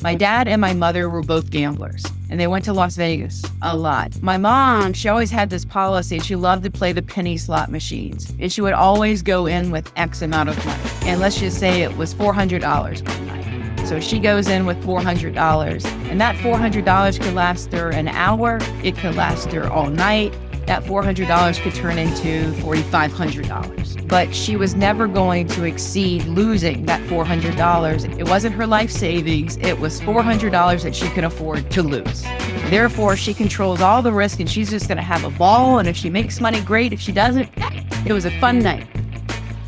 My dad and my mother were both gamblers, and they went to Las Vegas a lot. My mom, she always had this policy. She loved to play the penny slot machines, and she would always go in with X amount of money. And let's just say it was $400 one night. So she goes in with $400, and that $400 could last her an hour. It could last her all night. That $400 could turn into $4,500. But she was never going to exceed losing that $400. It wasn't her life savings. It was $400 that she could afford to lose. Therefore, she controls all the risk, and she's just going to have a ball. And if she makes money, great. If she doesn't, it was a fun night.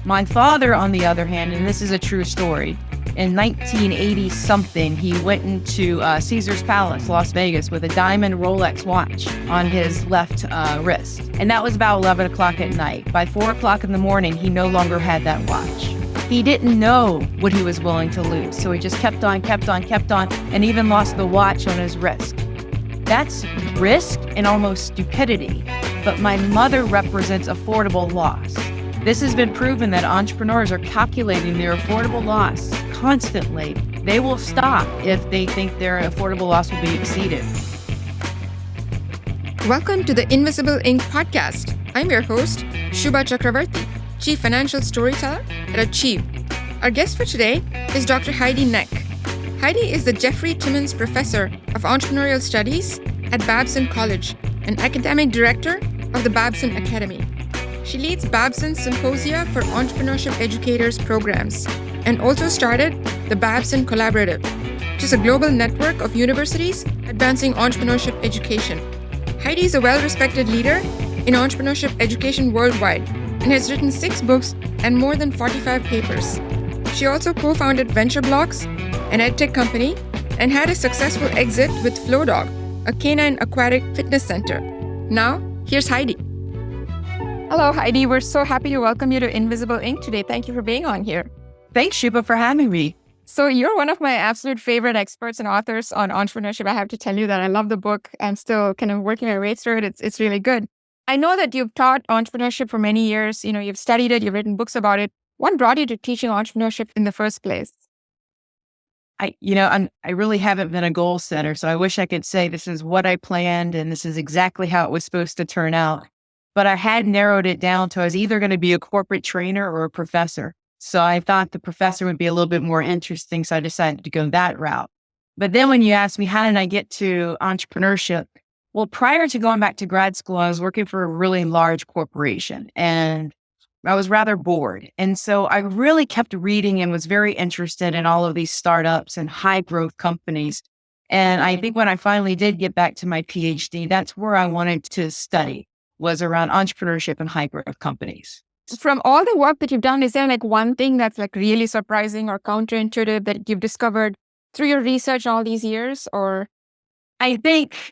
My father, on the other hand, and this is a true story, in 1980-something, he went into Caesar's Palace, Las Vegas, with a diamond Rolex watch on his left wrist. And that was about 11 o'clock at night. By 4 o'clock in the morning, he no longer had that watch. He didn't know what he was willing to lose, so he just kept on, and even lost the watch on his wrist. That's risk and almost stupidity, but my mother represents affordable loss. This has been proven that entrepreneurs are calculating their affordable loss constantly. They will stop if they think their affordable loss will be exceeded. Welcome to the Invisible Ink podcast. I'm your host, Shubha Chakravarti, Chief Financial Storyteller at Achieve. Our guest for today is Dr. Heidi Neck. Heidi is the Jeffrey Timmons Professor of Entrepreneurial Studies at Babson College and Academic Director of the Babson Academy. She leads Babson's Symposia for Entrepreneurship Educators programs and also started the Babson Collaborative, which is a global network of universities advancing entrepreneurship education. Heidi is a well-respected leader in entrepreneurship education worldwide and has written 6 books and more than 45 papers. She also co-founded Venture Blocks, an edtech company, and had a successful exit with FlowDog, a canine aquatic fitness center. Now, here's Heidi. Hello, Heidi. We're so happy to welcome you to Invisible Ink today. Thank you for being on here. Thanks, Shubha, for having me. So you're one of my absolute favorite experts and authors on entrepreneurship. I have to tell you that I love the book. I'm still kind of working my way through it. It's really good. I know that you've taught entrepreneurship for many years. You've studied it, you've written books about it. What brought you to teaching entrepreneurship in the first place? I really haven't been a goal setter, so I wish I could say this is what I planned and this is exactly how it was supposed to turn out. But I had narrowed it down to I was either going to be a corporate trainer or a professor. So I thought the professor would be a little bit more interesting, so I decided to go that route. But then when you asked me, how did I get to entrepreneurship? Well, prior to going back to grad school, I was working for a really large corporation and I was rather bored. And so I really kept reading and was very interested in all of these startups and high growth companies. And I think when I finally did get back to my PhD, that's where I wanted to study, was around entrepreneurship and high growth companies. From all the work that you've done, is there one thing that's really surprising or counterintuitive that you've discovered through your research all these years? Or I think,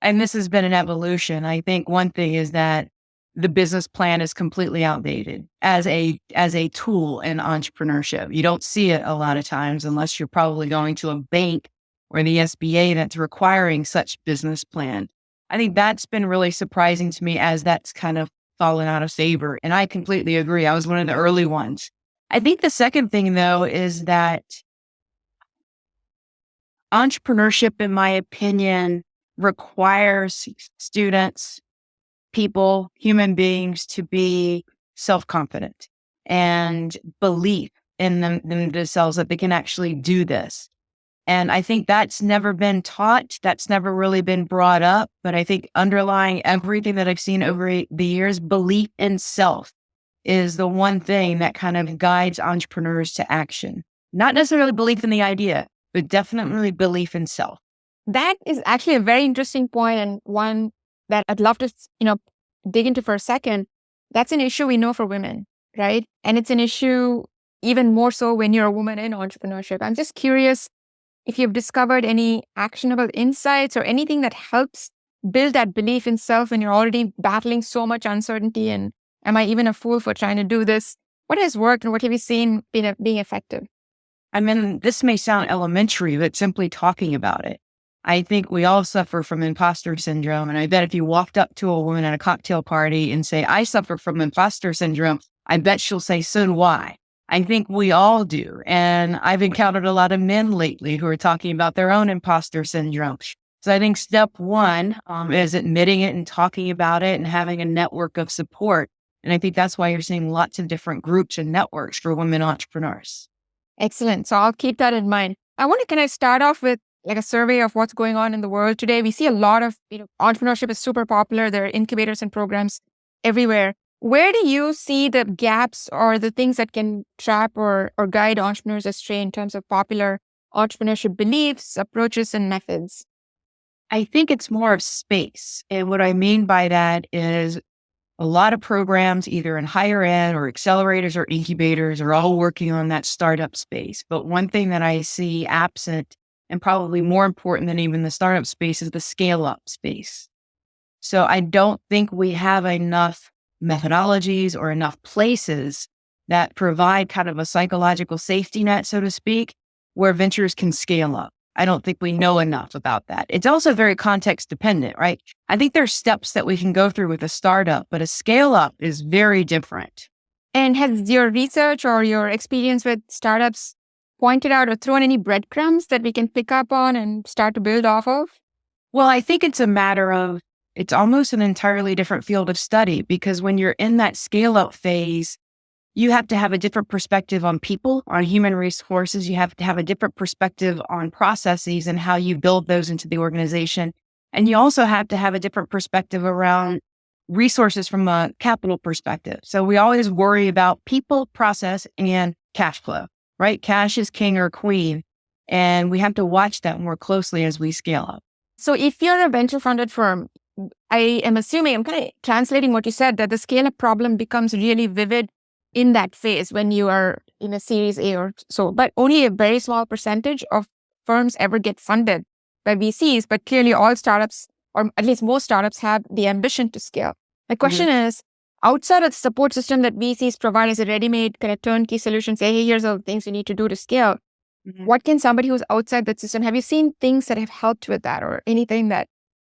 and this has been an evolution, I think one thing is that the business plan is completely outdated as a tool in entrepreneurship. You don't see it a lot of times unless you're probably going to a bank or the SBA that's requiring such business plan. I think that's been really surprising to me as that's kind of fallen out of favor. And I completely agree. I was one of the early ones. I think the second thing, though, is that entrepreneurship, in my opinion, requires students, people, human beings to be self-confident and belief in themselves that they can actually do this. And I think that's never been taught. That's never really been brought up. But I think underlying everything that I've seen over the years, belief in self is the one thing that kind of guides entrepreneurs to action. Not necessarily belief in the idea, but definitely belief in self. That is actually a very interesting point and one that I'd love to, dig into for a second. That's an issue we know for women, right? And it's an issue even more so when you're a woman in entrepreneurship. I'm just curious if you've discovered any actionable insights or anything that helps build that belief in self when you're already battling so much uncertainty and am I even a fool for trying to do this? What has worked and what have you seen being effective? I mean, this may sound elementary, but simply talking about it. I think we all suffer from imposter syndrome. And I bet if you walked up to a woman at a cocktail party and say, I suffer from imposter syndrome, I bet she'll say, so do I. I think we all do. And I've encountered a lot of men lately who are talking about their own imposter syndrome. So I think step one is admitting it and talking about it and having a network of support. And I think that's why you're seeing lots of different groups and networks for women entrepreneurs. Excellent. So I'll keep that in mind. Can I start off with like a survey of what's going on in the world today? We see a lot of, entrepreneurship is super popular. There are incubators and programs everywhere. Where do you see the gaps or the things that can trap or guide entrepreneurs astray in terms of popular entrepreneurship beliefs, approaches, and methods? I think it's more of space. And what I mean by that is a lot of programs, either in higher ed or accelerators or incubators, are all working on that startup space. But one thing that I see absent, and probably more important than even the startup space, is the scale up space. So I don't think we have enough methodologies or enough places that provide kind of a psychological safety net, so to speak, where ventures can scale up. I don't think we know enough about that. It's also very context dependent, right? I think there's steps that we can go through with a startup, but a scale up is very different. And has your research or your experience with startups pointed out or thrown any breadcrumbs that we can pick up on and start to build off of? Well, I think it's a matter of, it's almost an entirely different field of study, because when you're in that scale up phase, you have to have a different perspective on people, on human resources. You have to have a different perspective on processes and how you build those into the organization. And you also have to have a different perspective around resources from a capital perspective. So we always worry about people, process, and cash flow, right? Cash is king or queen. And we have to watch that more closely as we scale up. So if you're a venture funded firm, I am assuming, I'm kind of translating what you said, that the scale up problem becomes really vivid in that phase when you are in a series A or so, but only a very small percentage of firms ever get funded by VCs, but clearly all startups, or at least most startups, have the ambition to scale. My question is, outside of the support system that VCs provide as a ready-made kind of turnkey solution, say, hey, here's all the things you need to do to scale. What can somebody who's outside that system, have you seen things that have helped with that, or anything that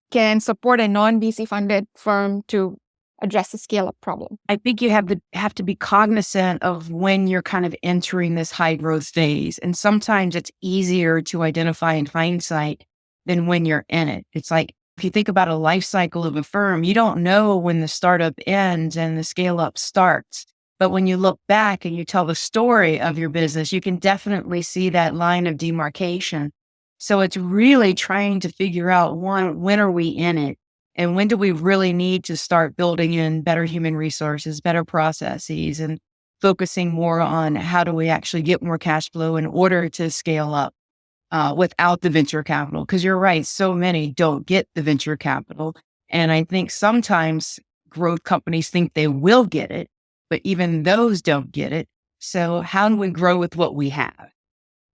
can support a non-VC funded firm to address the scale-up problem? I think you have to be cognizant of when you're kind of entering this high growth phase. And sometimes it's easier to identify in hindsight than when you're in it. It's like, if you think about a life cycle of a firm, you don't know when the startup ends and the scale up starts. But when you look back and you tell the story of your business, you can definitely see that line of demarcation. So it's really trying to figure out, one, when are we in it? And when do we really need to start building in better human resources, better processes, and focusing more on how do we actually get more cash flow in order to scale up without the venture capital? Because you're right, so many don't get the venture capital. And I think sometimes growth companies think they will get it, but even those don't get it. So how do we grow with what we have?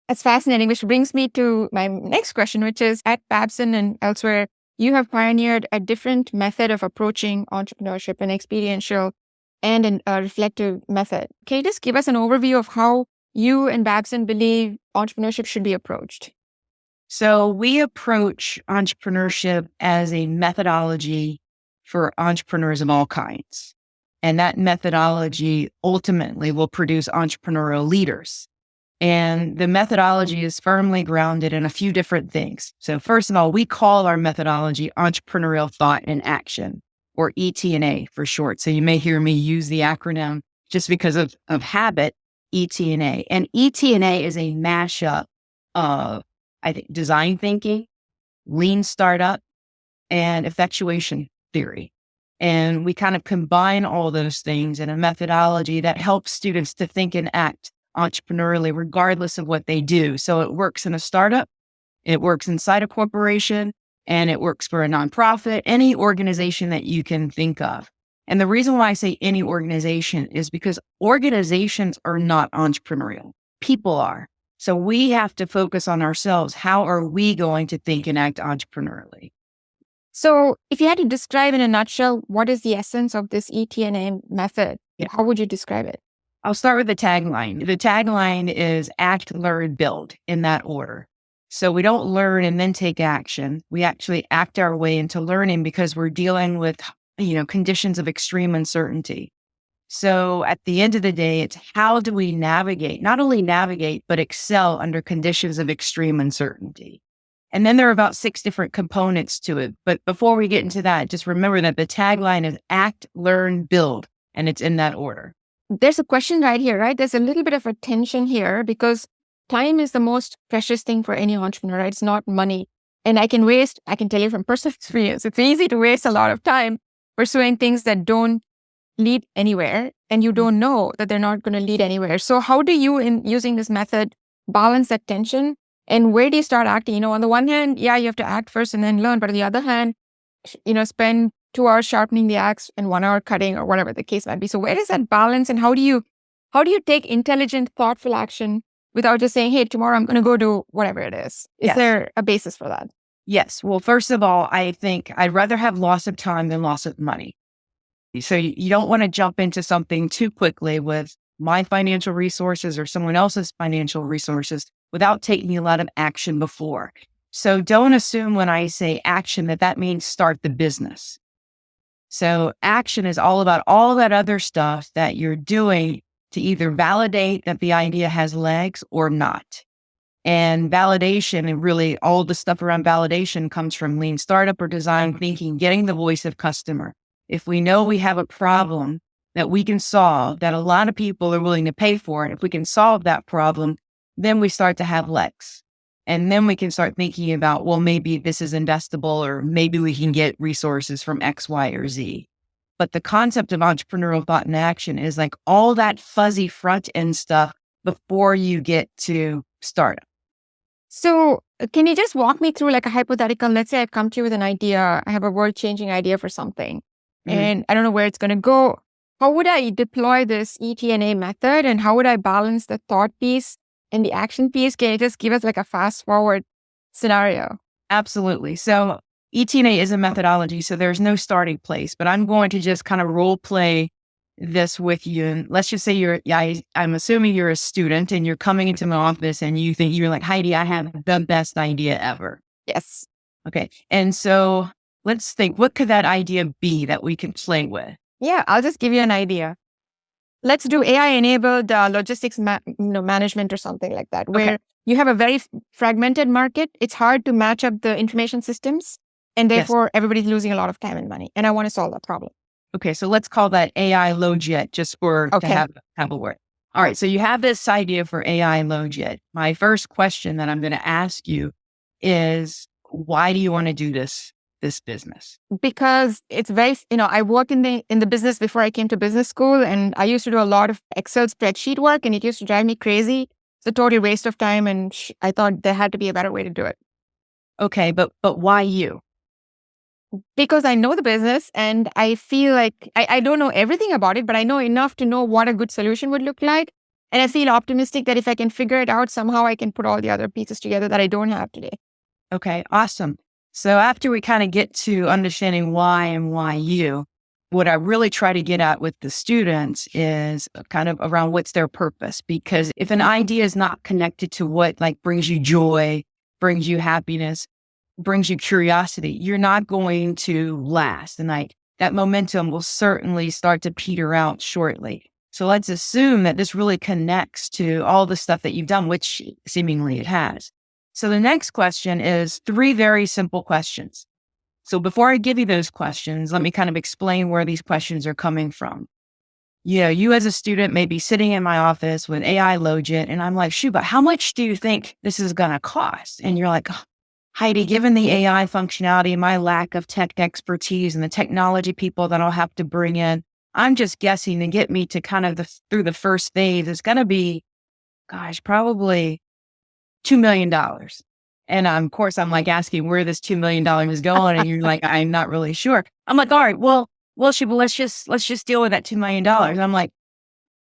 That's fascinating, which brings me to my next question, which is, at Babson and elsewhere, you have pioneered a different method of approaching entrepreneurship, an experiential and a reflective method. Can you just give us an overview of how you and Babson believe entrepreneurship should be approached? So we approach entrepreneurship as a methodology for entrepreneurs of all kinds. And that methodology ultimately will produce entrepreneurial leaders. And the methodology is firmly grounded in a few different things. So first of all, we call our methodology Entrepreneurial Thought and Action, or ET&A for short. So you may hear me use the acronym just because of habit, ET&A. And ET&A is a mashup of, I think, design thinking, lean startup, and effectuation theory. And we kind of combine all those things in a methodology that helps students to think and act entrepreneurially, regardless of what they do. So it works in a startup, it works inside a corporation, and it works for a nonprofit, any organization that you can think of. And the reason why I say any organization is because organizations are not entrepreneurial. People are. So we have to focus on ourselves. How are we going to think and act entrepreneurially? So if you had to describe in a nutshell, what is the essence of this ET&A method? How would you describe it? I'll start with the tagline. The tagline is act, learn, build, in that order. So we don't learn and then take action. We actually act our way into learning because we're dealing with, conditions of extreme uncertainty. So at the end of the day, it's how do we navigate, not only navigate, but excel under conditions of extreme uncertainty. And then there are about 6 different components to it. But before we get into that, just remember that the tagline is act, learn, build, and it's in that order. There's a question right here, right? There's a little bit of a tension here because time is the most precious thing for any entrepreneur, right? It's not money. And I can tell you from personal experience, it's easy to waste a lot of time pursuing things that don't lead anywhere. And you don't know that they're not going to lead anywhere. So how do you, in using this method, balance that tension? And where do you start acting? On the one hand, you have to act first and then learn. But on the other hand, spend 2 hours sharpening the axe and 1 hour cutting or whatever the case might be. So where is that balance? And how do you take intelligent, thoughtful action without just saying, hey, tomorrow I'm going to go do whatever it is? Is there a basis for that? Yes. Well, first of all, I think I'd rather have loss of time than loss of money. So you don't want to jump into something too quickly with my financial resources or someone else's financial resources without taking a lot of action before. So don't assume when I say action that means start the business. So action is all about all that other stuff that you're doing to either validate that the idea has legs or not. And validation, and really all the stuff around validation, comes from lean startup or design thinking, getting the voice of customer. If we know we have a problem that we can solve, that a lot of people are willing to pay for, and if we can solve that problem, then we start to have legs. And then we can start thinking about, well, maybe this is investable, or maybe we can get resources from X, Y, or Z. But the concept of entrepreneurial thought and action is like all that fuzzy front end stuff before you get to startup. So can you just walk me through like a hypothetical? Let's say I come to you with an idea. I have a world-changing idea for something, and I don't know where it's going to go. How would I deploy this ET&A method, and how would I balance the thought piece and the action piece? Can you just give us like a fast forward scenario? Absolutely. So ET&A is a methodology, so there's no starting place, but I'm going to just kind of role play this with you. And let's just say I'm assuming you're a student and you're coming into my office and you think you're like, Heidi, I have the best idea ever. Yes. Okay. And so let's think, what could that idea be that we can play with? Yeah, I'll just give you an idea. Let's do AI-enabled logistics management or something like that, where you have a very fragmented market. It's hard to match up the information systems, and therefore everybody's losing a lot of time and money. And I want to solve that problem. Okay, so let's call that AI LoJet just to have a word. All right, so you have this idea for AI LoJet. My first question that I'm going to ask you is, why do you want to do this business? Because it's very, I worked in the business before I came to business school, and I used to do a lot of Excel spreadsheet work, and it used to drive me crazy. It's a total waste of time, and I thought there had to be a better way to do it. Okay, but why you? Because I know the business, and I feel like I don't know everything about it, but I know enough to know what a good solution would look like. And I feel optimistic that if I can figure it out, somehow I can put all the other pieces together that I don't have today. Okay, awesome. So after we kind of get to understanding why and why you, what I really try to get at with the students is kind of around what's their purpose. Because if an idea is not connected to what like brings you joy, brings you happiness, brings you curiosity, you're not going to last. And that momentum will certainly start to peter out shortly. So let's assume that this really connects to all the stuff that you've done, which seemingly it has. So the next question is 3 very simple questions. So before I give you those questions, let me kind of explain where these questions are coming from. You as a student may be sitting in my office with AI LoJet, and I'm like, shoot, but how much do you think this is going to cost? And you're like, oh, Heidi, given the AI functionality, my lack of tech expertise and the technology people that I'll have to bring in, I'm just guessing to get me to kind of through the first phase, it's going to be, probably $2 million. And of course, I'm like asking where this $2 million is going. And you're like, I'm not really sure. I'm like, all right, well, Shiva, let's just deal with that $2 million. I'm like,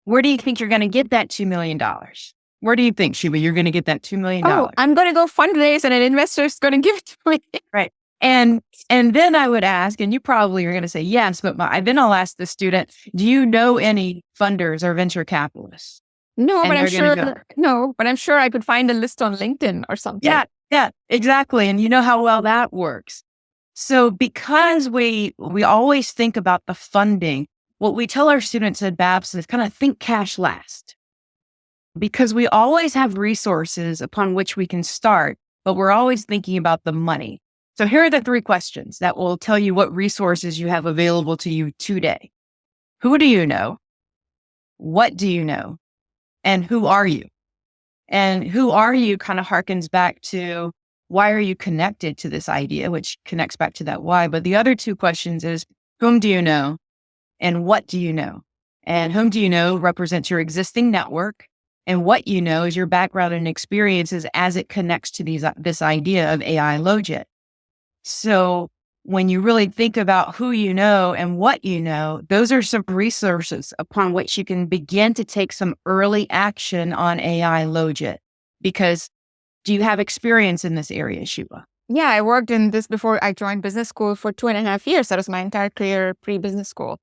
where do you think you're going to get that $2 million? Where do you think, Shiva, you're going to get that $2 million? Oh, I'm going to go fundraise and an investor is going to give it to me. Right. And then I would ask, and you probably are going to say yes, but then I'll ask the student, do you know any funders or venture capitalists? No, but I'm sure I could find a list on LinkedIn or something. Yeah, exactly. And you know how well that works. So because we always think about the funding, what we tell our students at Babson is kind of think cash last, because we always have resources upon which we can start, but we're always thinking about the money. So here are the 3 questions that will tell you what resources you have available to you today. Who do you know? What do you know? And who are you? And who are you kind of harkens back to why are you connected to this idea, which connects back to that why. But the other 2 questions is whom do you know and what do you know? And whom do you know represents your existing network, and what you know is your background and experiences as it connects to this idea of AI logit. So when you really think about who you know and what you know, those are some resources upon which you can begin to take some early action on AI logit. Because do you have experience in this area, Shuba? Yeah, I worked in this before I joined business school for 2.5 years. That was my entire career pre-business school.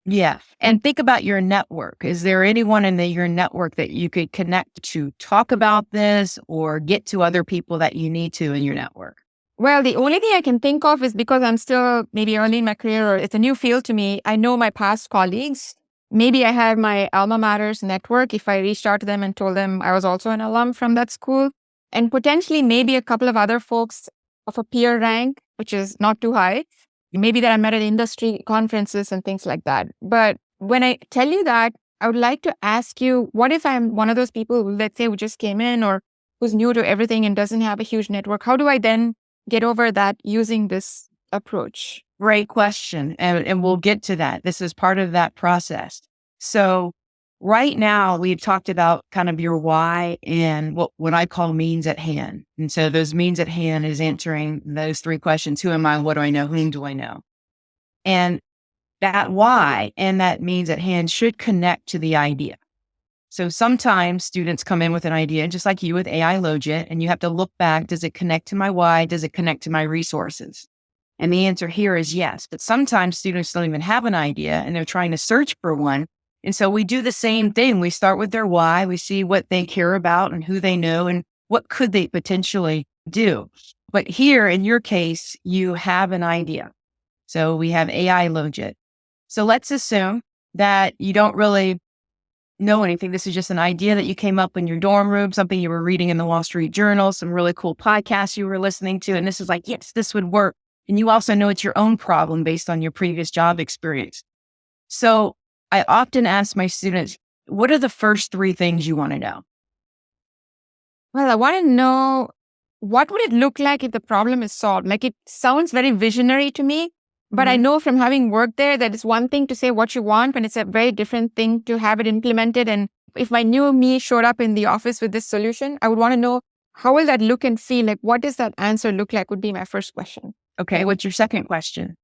Yeah. And think about your network. Is there anyone in your network that you could connect to talk about this or get to other people that you need to in your network? Well, the only thing I can think of is because I'm still maybe early in my career or it's a new field to me. I know my past colleagues. Maybe I have my alma mater's network if I reached out to them and told them I was also an alum from that school. And potentially maybe a couple of other folks of a peer rank, which is not too high. Maybe that I met at industry conferences and things like that. But when I tell you that, I would like to ask you, what if I'm one of those people who, let's say, who just came in or who's new to everything and doesn't have a huge network? How do I then get over that using this approach? Great question. And we'll get to that. This is part of that process. So right now we've talked about kind of your why and what I call means at hand. And so those means at hand is answering those 3 questions. Who am I? What do I know? Whom do I know? And that why and that means at hand should connect to the idea. So sometimes students come in with an idea, just like you with AI logit, and you have to look back. Does it connect to my why? Does it connect to my resources? And the answer here is yes. But sometimes students don't even have an idea and they're trying to search for one. And so we do the same thing. We start with their why. We see what they care about and who they know and what could they potentially do. But here in your case, you have an idea. So we have AI logit. So let's assume that you don't really know anything. This is just an idea that you came up in your dorm room, something you were reading in the Wall Street Journal, some really cool podcasts you were listening to. And this is like, yes, this would work. And you also know it's your own problem based on your previous job experience. So I often ask my students, what are the first 3 things you want to know? Well, I want to know, what would it look like if the problem is solved? Like, it sounds very visionary to me, but I know from having worked there that it's one thing to say what you want, and it's a very different thing to have it implemented. And if my new me showed up in the office with this solution, I would want to know, how will that look and feel? Like, what does that answer look like would be my first question. Okay, what's your second question?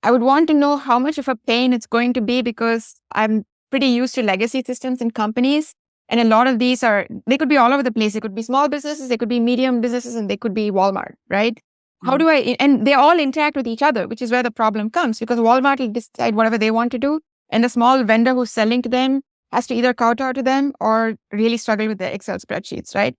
I would want to know how much of a pain it's going to be, because I'm pretty used to legacy systems in companies. And a lot of these they could be all over the place. They could be small businesses, they could be medium businesses, and they could be Walmart, right? How do and they all interact with each other, which is where the problem comes, because Walmart will decide whatever they want to do. And the small vendor who's selling to them has to either kowtow to them or really struggle with their Excel spreadsheets, right?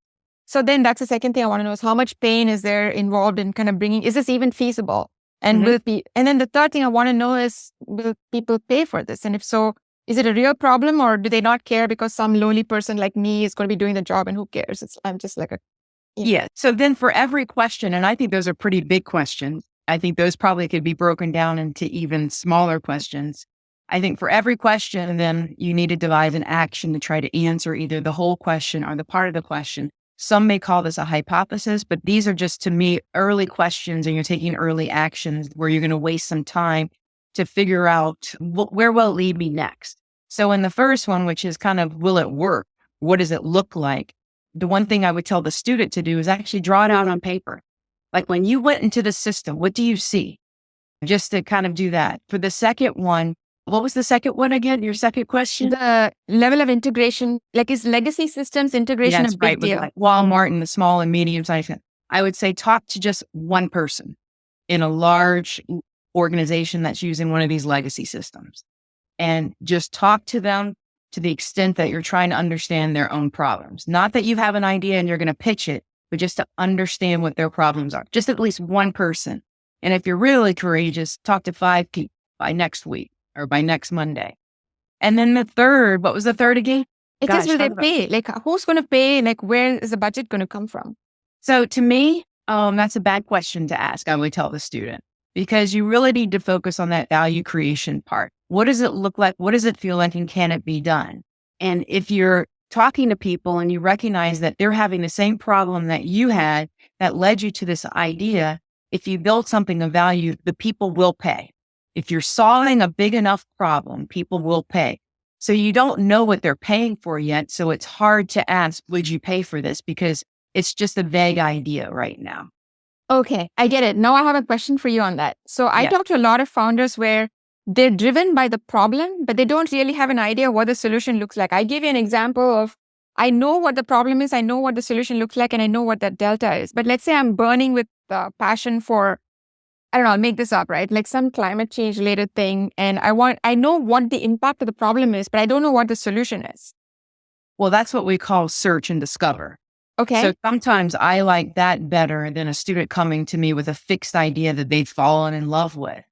So then that's the second thing I want to know is how much pain is there involved in kind of bringing, is this even feasible? And will it be, and then the third thing I want to know is, will people pay for this? And if so, is it a real problem, or do they not care because some lowly person like me is going to be doing the job and who cares? I'm just like Yeah. So then for every question, and I think those are pretty big questions. I think those probably could be broken down into even smaller questions. I think for every question, then you need to devise an action to try to answer either the whole question or the part of the question. Some may call this a hypothesis, but these are just, to me, early questions, and you're taking early actions where you're going to waste some time to figure out where will it lead me next. So in the first one, which is kind of, will it work? What does it look like? The one thing I would tell the student to do is actually draw it out on paper. Like, when you went into the system, what do you see? Just to kind of do that. For the second one, what was the second one again? Your second question? The level of integration, like, is legacy systems integration a big deal? Like Walmart and the small and medium size. I would say talk to just one person in a large organization that's using one of these legacy systems, and just talk to them to the extent that you're trying to understand their own problems. Not that you have an idea and you're going to pitch it, but just to understand what their problems are. Just at least one person. And if you're really courageous, talk to 5 people by next week or by next Monday. And then the third, what was the third again? It says, will they pay? Like, who's going to pay? Like, where is the budget going to come from? So to me, that's a bad question to ask, I would tell the student, because you really need to focus on that value creation part. What does it look like? What does it feel like? And can it be done? And if you're talking to people and you recognize that they're having the same problem that you had that led you to this idea, if you build something of value, the people will pay. If you're solving a big enough problem, people will pay. So you don't know what they're paying for yet. So it's hard to ask, would you pay for this? Because it's just a vague idea right now. Okay, I get it. Now I have a question for you on that. So I talk to a lot of founders where they're driven by the problem, but they don't really have an idea what the solution looks like. I give you an example of, I know what the problem is, I know what the solution looks like, and I know what that delta is. But let's say I'm burning with passion for, I don't know, I'll make this up, right? Like some climate change related thing. And I know what the impact of the problem is, but I don't know what the solution is. Well, that's what we call search and discover. Okay. So sometimes I like that better than a student coming to me with a fixed idea that they've fallen in love with.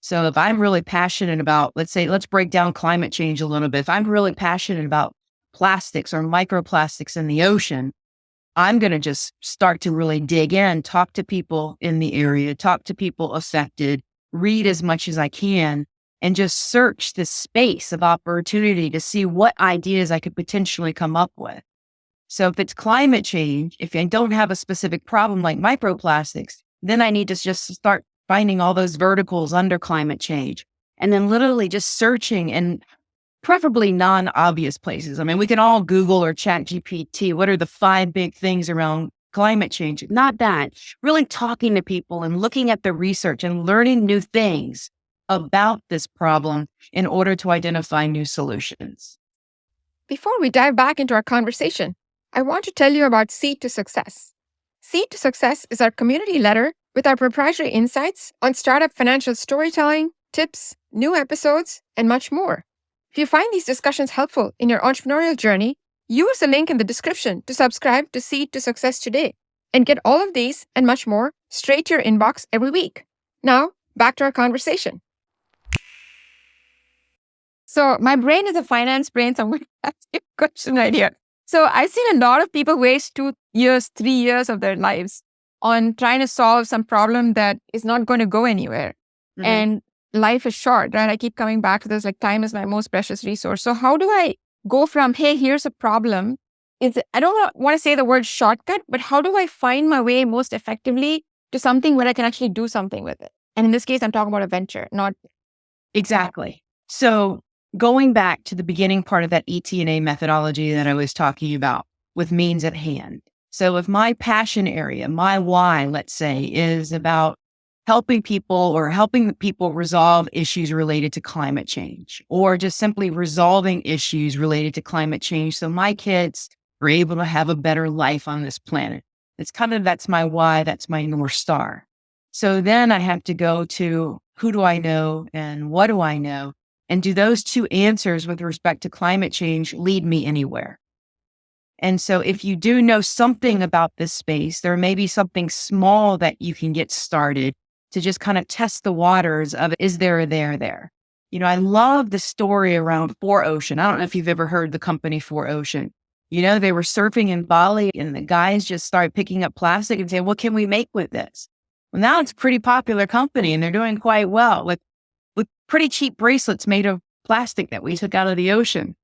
So if I'm really passionate about, let's break down climate change a little bit. If I'm really passionate about plastics or microplastics in the ocean, I'm going to just start to really dig in, talk to people in the area, talk to people affected, read as much as I can, and just search this space of opportunity to see what ideas I could potentially come up with. So if it's climate change, if I don't have a specific problem like microplastics, then I need to just start finding all those verticals under climate change and then literally just searching in preferably non-obvious places. I mean, we can all Google or chat GPT. What are the 5 big things around climate change? Not that. Really talking to people and looking at the research and learning new things about this problem in order to identify new solutions. Before we dive back into our conversation, I want to tell you about Seed to Success. Seed to Success is our community letter with our proprietary insights on startup financial storytelling, tips, new episodes, and much more. If you find these discussions helpful in your entrepreneurial journey, use the link in the description to subscribe to Seed to Success today and get all of these and much more straight to your inbox every week. Now, back to our conversation. So my brain is a finance brain, so I'm going to ask you a question right here. So I've seen a lot of people waste 2 years, 3 years of their lives on trying to solve some problem that is not going to go anywhere. Mm-hmm. And life is short, right? I keep coming back to this, like time is my most precious resource. So how do I go from, hey, here's a problem. I don't want to say the word shortcut, but how do I find my way most effectively to something where I can actually do something with it? And in this case, I'm talking about a venture, not... Exactly. So going back to the beginning part of that ET&A methodology that I was talking about with means at hand. So if my passion area, my why, let's say, is about helping people resolve issues related to climate change, or just simply resolving issues related to climate change so my kids are able to have a better life on this planet. That's my why, that's my North Star. So then I have to go to who do I know and what do I know? And do those 2 answers with respect to climate change lead me anywhere? And so if you do know something about this space, there may be something small that you can get started to just kind of test the waters of, is there a there? You know, I love the story around 4Ocean. I don't know if you've ever heard the company 4Ocean. You know, they were surfing in Bali and the guys just started picking up plastic and saying, what can we make with this? Well, now it's a pretty popular company and they're doing quite well with pretty cheap bracelets made of plastic that we took out of the ocean.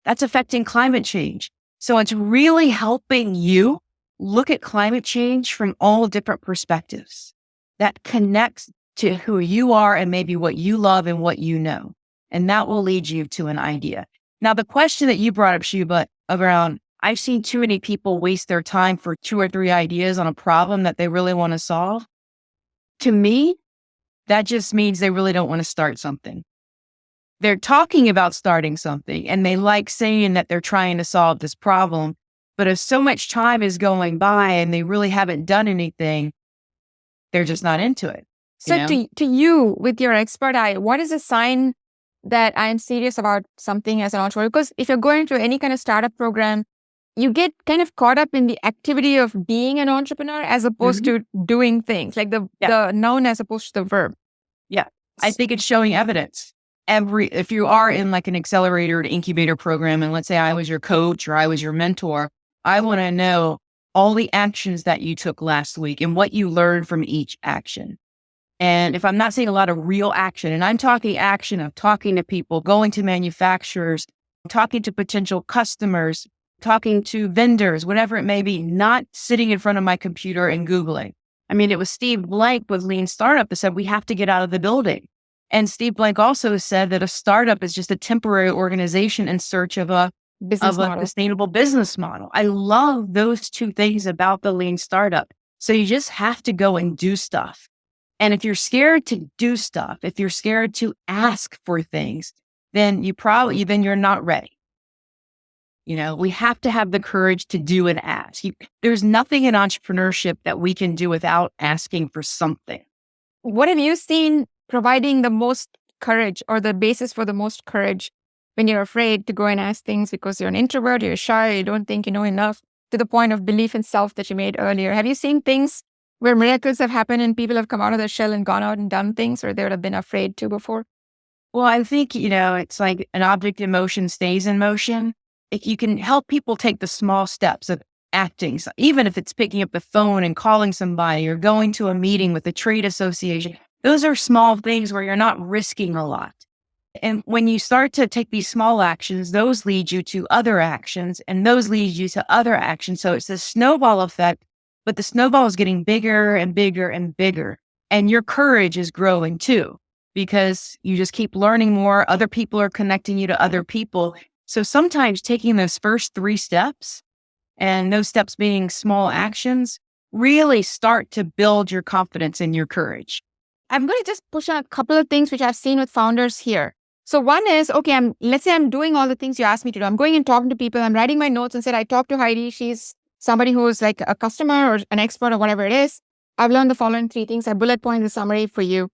That's affecting climate change. So it's really helping you look at climate change from all different perspectives that connects to who you are and maybe what you love and what you know. And that will lead you to an idea. Now, the question that you brought up, Shubha, around, I've seen too many people waste their time for 2 or 3 ideas on a problem that they really want to solve. To me, that just means they really don't want to start something. They're talking about starting something and they like saying that they're trying to solve this problem. But if so much time is going by and they really haven't done anything, they're just not into it. So to you, with your expert eye, what is a sign that I'm serious about something as an entrepreneur? Because if you're going to any kind of startup program, you get kind of caught up in the activity of being an entrepreneur as opposed to doing things, like the noun as opposed to the verb. Yeah. I think it's showing evidence. if you are in like an accelerator or an incubator program, and let's say I was your coach or I was your mentor, I want to know all the actions that you took last week and what you learned from each action. And if I'm not seeing a lot of real action, and I'm talking action of talking to people, going to manufacturers, talking to potential customers, talking to vendors, whatever it may be, not sitting in front of my computer and Googling. I mean, it was Steve Blank with Lean Startup that said, we have to get out of the building. And Steve Blank also said that a startup is just a temporary organization in search of a sustainable business model. I love those two things about the Lean Startup. So you just have to go and do stuff. And if you're scared to do stuff, if you're scared to ask for things, then you're not ready. We have to have the courage to do and ask. There's nothing in entrepreneurship that we can do without asking for something. What have you seen providing the most courage or the basis for the most courage when you're afraid to go and ask things because you're an introvert, you're shy, you don't think you know enough, to the point of belief in self that you made earlier? Have you seen things where miracles have happened and people have come out of their shell and gone out and done things, or they would have been afraid to before? Well, I think, it's like an object in motion stays in motion. If you can help people take the small steps of acting, so even if it's picking up the phone and calling somebody or going to a meeting with a trade association, those are small things where you're not risking a lot. And when you start to take these small actions, those lead you to other actions, and those lead you to other actions. So it's a snowball effect, but the snowball is getting bigger and bigger and bigger. And your courage is growing too, because you just keep learning more. Other people are connecting you to other people. So sometimes taking those first 3 steps, and those steps being small actions, really start to build your confidence and your courage. I'm going to just push on a couple of things which I've seen with founders here. So one is, okay, let's say I'm doing all the things you asked me to do. I'm going and talking to people. I'm writing my notes and said, I talked to Heidi. She's somebody who is like a customer or an expert or whatever it is. I've learned the following 3 things. I bullet point the summary for you.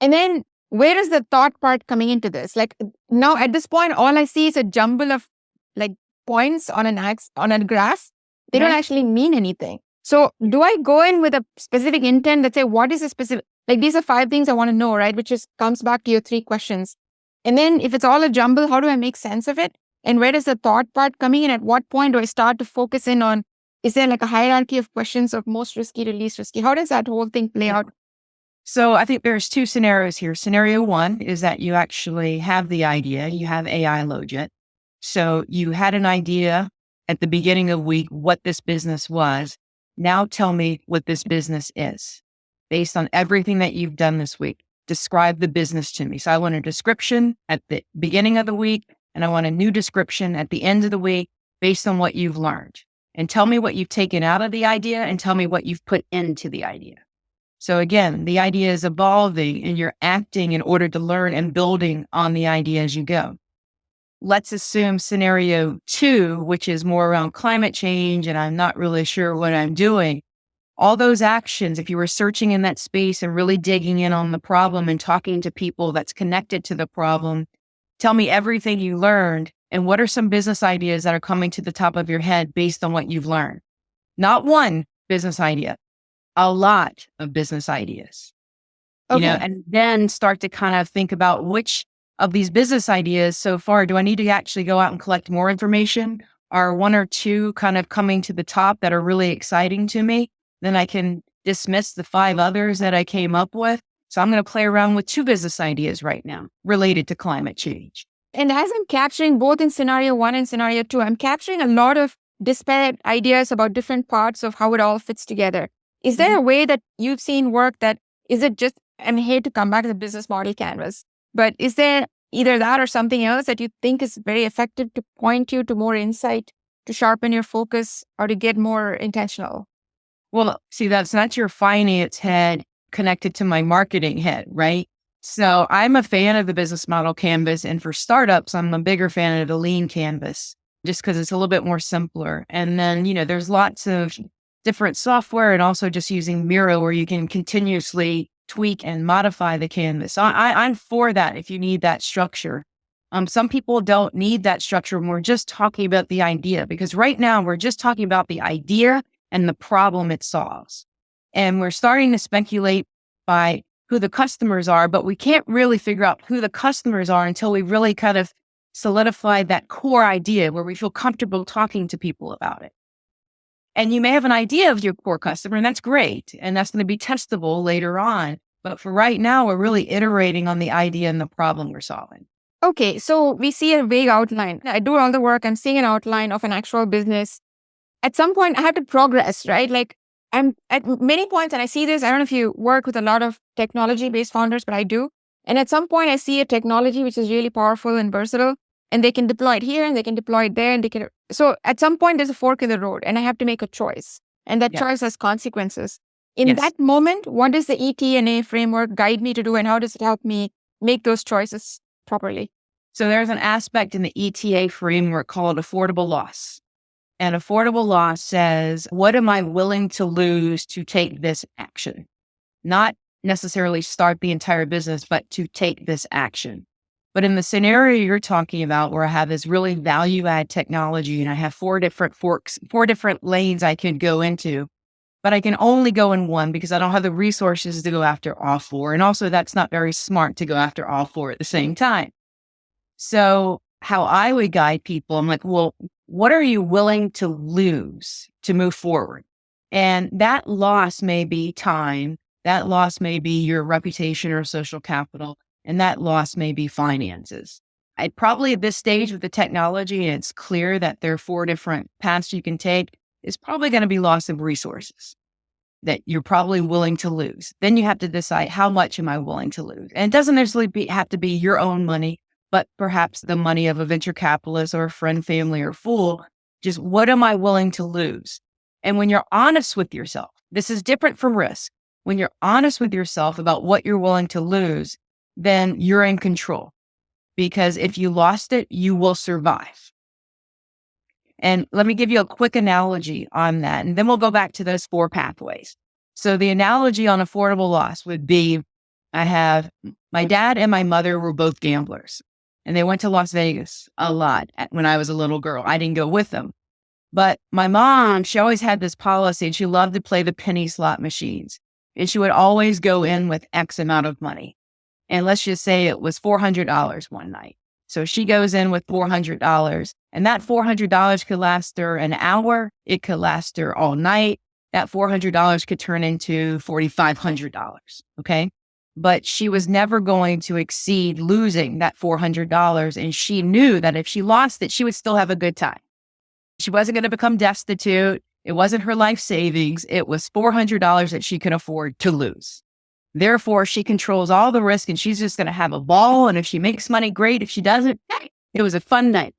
And then where is the thought part coming into this? Like now at this point, all I see is a jumble of like points on a graph. They don't actually mean anything. So do I go in with a specific intent that say, what is a specific, like these are 5 things I want to know, right? Which just comes back to your 3 questions. And then if it's all a jumble, how do I make sense of it? And where is the thought part coming in? At what point do I start to focus in on, is there like a hierarchy of questions of most risky to least risky? How does that whole thing play out? So I think there's 2 scenarios here. Scenario 1 is that you actually have the idea, you have AI Logit. So you had an idea at the beginning of week, what this business was. Now tell me what this business is. Based on everything that you've done this week, describe the business to me. So I want a description at the beginning of the week, and I want a new description at the end of the week based on what you've learned. And tell me what you've taken out of the idea and tell me what you've put into the idea. So again, the idea is evolving and you're acting in order to learn and building on the idea as you go. Let's assume scenario 2, which is more around climate change, and I'm not really sure what I'm doing. All those actions, if you were searching in that space and really digging in on the problem and talking to people that's connected to the problem, tell me everything you learned and what are some business ideas that are coming to the top of your head based on what you've learned. Not one business idea, a lot of business ideas. Okay. And then start to kind of think about which of these business ideas so far, do I need to actually go out and collect more information? Are 1 or 2 kind of coming to the top that are really exciting to me? Then I can dismiss the 5 others that I came up with. So I'm going to play around with 2 business ideas right now related to climate change. And as I'm capturing both in scenario 1 and scenario 2, I'm capturing a lot of disparate ideas about different parts of how it all fits together. Is there a way that you've seen work that, is it just, I hate to come back to the business model canvas, but is there either that or something else that you think is very effective to point you to more insight, to sharpen your focus, or to get more intentional? Well, see, that's not your finance head connected to my marketing head, right? So I'm a fan of the business model canvas. And for startups, I'm a bigger fan of the lean canvas just because it's a little bit more simpler. And then, there's lots of different software and also just using Miro where you can continuously tweak and modify the canvas. So I'm for that if you need that structure. Some people don't need that structure when we're just talking about the idea, because right now we're just talking about the idea and the problem it solves. And we're starting to speculate by who the customers are, but we can't really figure out who the customers are until we really kind of solidify that core idea where we feel comfortable talking to people about it. And you may have an idea of your core customer, and that's great. And that's going to be testable later on. But for right now, we're really iterating on the idea and the problem we're solving. Okay, so we see a vague outline. I do all the work. I'm seeing an outline of an actual business. At some point, I have to progress, right? Like I'm at many points, and I see this. I don't know if you work with a lot of technology-based founders, but I do. And at some point, I see a technology which is really powerful and versatile, and they can deploy it here and they can deploy it there. So at some point, there's a fork in the road, and I have to make a choice. And that choice has consequences. In that moment, what does the ET&A framework guide me to do, and how does it help me make those choices properly? So there's an aspect in the ETA framework called affordable loss. And affordable loss says, what am I willing to lose to take this action? Not necessarily start the entire business, but to take this action. But in the scenario you're talking about, where I have this really value add technology and I have 4 different forks, 4 different lanes I could go into, but I can only go in one because I don't have the resources to go after all 4. And also that's not very smart to go after all 4 at the same time. So how I would guide people, I'm like, well, what are you willing to lose to move forward? And that loss may be time. That loss may be your reputation or social capital. And that loss may be finances. I'd probably at this stage with the technology, and it's clear that there are 4 different paths you can take, is probably going to be loss of resources that you're probably willing to lose. Then you have to decide, how much am I willing to lose? And it doesn't necessarily have to be your own money, but perhaps the money of a venture capitalist or a friend, family, or fool. Just what am I willing to lose? And when you're honest with yourself, this is different from risk. When you're honest with yourself about what you're willing to lose, then you're in control. Because if you lost it, you will survive. And let me give you a quick analogy on that. And then we'll go back to those 4 pathways. So the analogy on affordable loss would be, I have my dad and my mother were both gamblers. And they went to Las Vegas a lot when I was a little girl. I didn't go with them. But my mom, she always had this policy, and she loved to play the penny slot machines. And she would always go in with X amount of money. And let's just say it was $400 one night. So she goes in with $400, and that $400 could last her an hour. It could last her all night. That $400 could turn into $4,500. Okay. But she was never going to exceed losing that $400. And she knew that if she lost it, she would still have a good time. She wasn't going to become destitute. It wasn't her life savings. It was $400 that she could afford to lose. Therefore, she controls all the risk, and she's just going to have a ball. And if she makes money, great. If she doesn't, it was a fun night.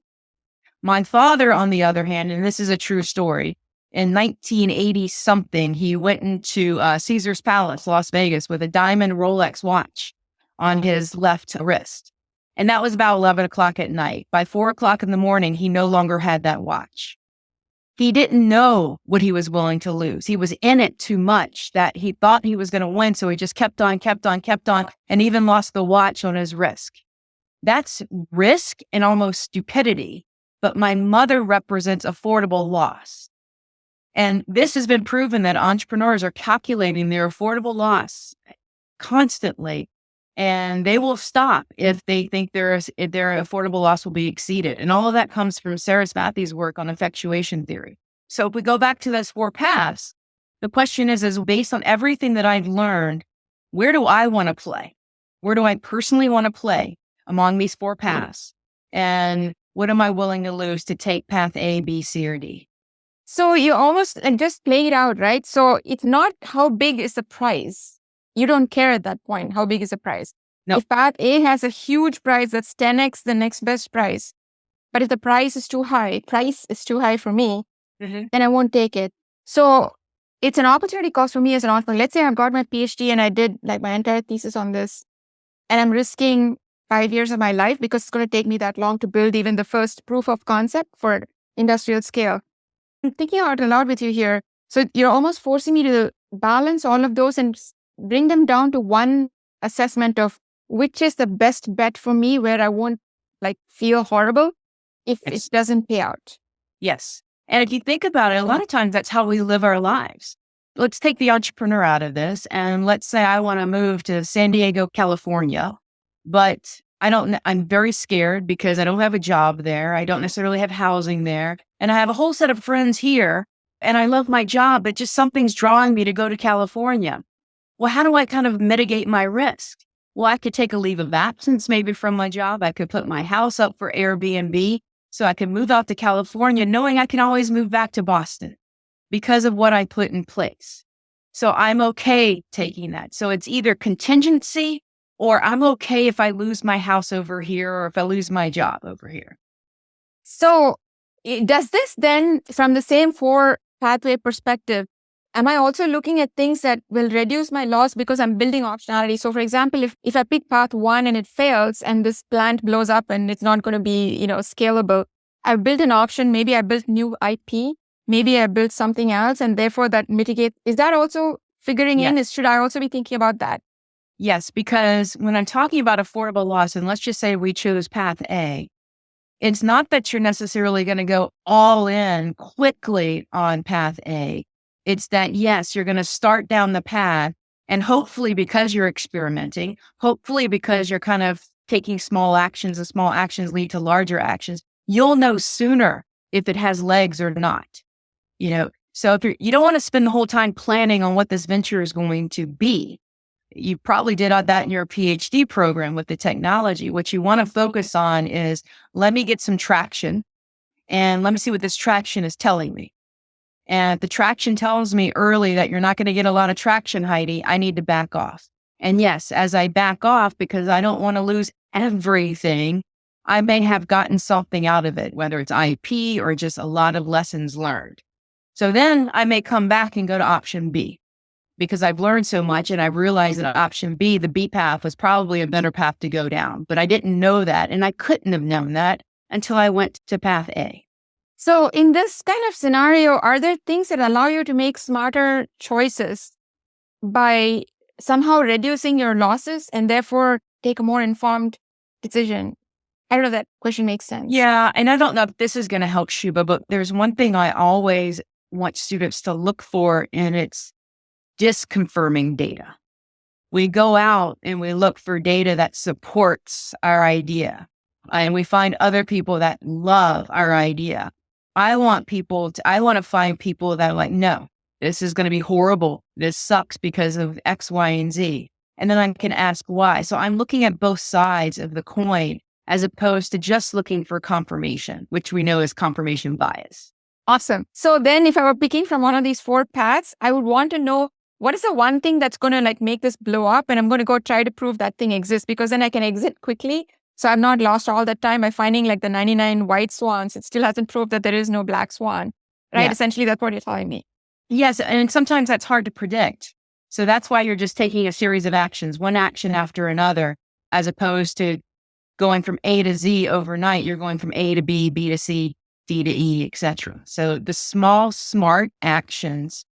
My father, on the other hand, and this is a true story, in 1980 something, he went into Caesar's Palace, Las Vegas, with a diamond Rolex watch on his left wrist. And that was about 11 o'clock at night. By 4 o'clock in the morning, he no longer had that watch. He didn't know what he was willing to lose. He was in it too much that he thought he was going to win. So he just kept on, and even lost the watch on his wrist. That's risk and almost stupidity. But my mother represents affordable loss. And this has been proven that entrepreneurs are calculating their affordable loss constantly. And they will stop if they think their affordable loss will be exceeded. And all of that comes from Sarah Smathy's work on effectuation theory. So if we go back to those 4 paths, the question is based on everything that I've learned, where do I want to play? Where do I personally want to play among these 4 paths? And what am I willing to lose to take path A, B, C, or D? So you almost just play it out, right? So it's not how big is the prize. You don't care at that point. How big is the prize? No. If path A has a huge prize that's 10x the next best price, but if the price is too high for me, then I won't take it. So it's an opportunity cost for me as an entrepreneur. Let's say I've got my PhD and I did like my entire thesis on this, and I'm risking 5 years of my life because it's going to take me that long to build even the first proof of concept for industrial scale. I'm thinking out loud with you here. So you're almost forcing me to balance all of those and bring them down to one assessment of which is the best bet for me, where I won't feel horrible if it doesn't pay out. Yes. And if you think about it, a lot of times that's how we live our lives. let's take the entrepreneur out of this. And let's say I want to move to San Diego, California, but I'm very scared because I don't have a job there. I don't necessarily have housing there. And I have a whole set of friends here and I love my job, but just something's drawing me to go to California. Well, how do I kind of mitigate my risk? Well, I could take a leave of absence maybe from my job. I could put my house up for Airbnb so I can move out to California knowing I can always move back to Boston because of what I put in place. So I'm okay taking that. So it's either contingency or I'm okay if I lose my house over here or if I lose my job over here. So does this then, from the same 4 pathway perspective, am I also looking at things that will reduce my loss because I'm building optionality? So for example, if I pick path 1 and it fails and this plant blows up and it's not going to be, scalable, I've built an option. Maybe I built new IP. Maybe I built something else and therefore that mitigates. Is that also figuring in? Should I also be thinking about that? Yes, because when I'm talking about affordable loss, and let's just say we chose path A, it's not that you're necessarily going to go all in quickly on path A. It's that, yes, you're going to start down the path and hopefully because you're experimenting, hopefully because you're kind of taking small actions and small actions lead to larger actions, you'll know sooner if it has legs or not. So if you don't want to spend the whole time planning on what this venture is going to be. You probably did that in your PhD program with the technology. What you want to focus on is, let me get some traction and let me see what this traction is telling me. And if the traction tells me early that you're not going to get a lot of traction, Heidi, I need to back off. And yes, as I back off, because I don't want to lose everything, I may have gotten something out of it, whether it's IP or just a lot of lessons learned. So then I may come back and go to option B because I've learned so much and I've realized that option B, the B path, was probably a better path to go down. But I didn't know that and I couldn't have known that until I went to path A. So in this kind of scenario, are there things that allow you to make smarter choices by somehow reducing your losses and therefore take a more informed decision? I don't know if that question makes sense. Yeah, and I don't know if this is going to help Shubha, but there's one thing I always want students to look for, and it's disconfirming data. We go out and we look for data that supports our idea, and we find other people that love our idea. I want to find people that are like, no, this is going to be horrible. This sucks because of X, Y, and Z. And then I can ask why. So I'm looking at both sides of the coin as opposed to just looking for confirmation, which we know is confirmation bias. Awesome. So then if I were picking from one of these 4 paths, I would want to know what is the one thing that's going to make this blow up, and I'm going to go try to prove that thing exists because then I can exit quickly. So I've not lost all that time by finding the 99 white swans. It still hasn't proved that there is no black swan, right? Yeah. Essentially, that's what you're telling me. Yes. And sometimes that's hard to predict. So that's why you're just taking a series of actions, one action after another, as opposed to going from A to Z overnight. You're going from A to B, B to C, D to E, etc. So the small, smart actions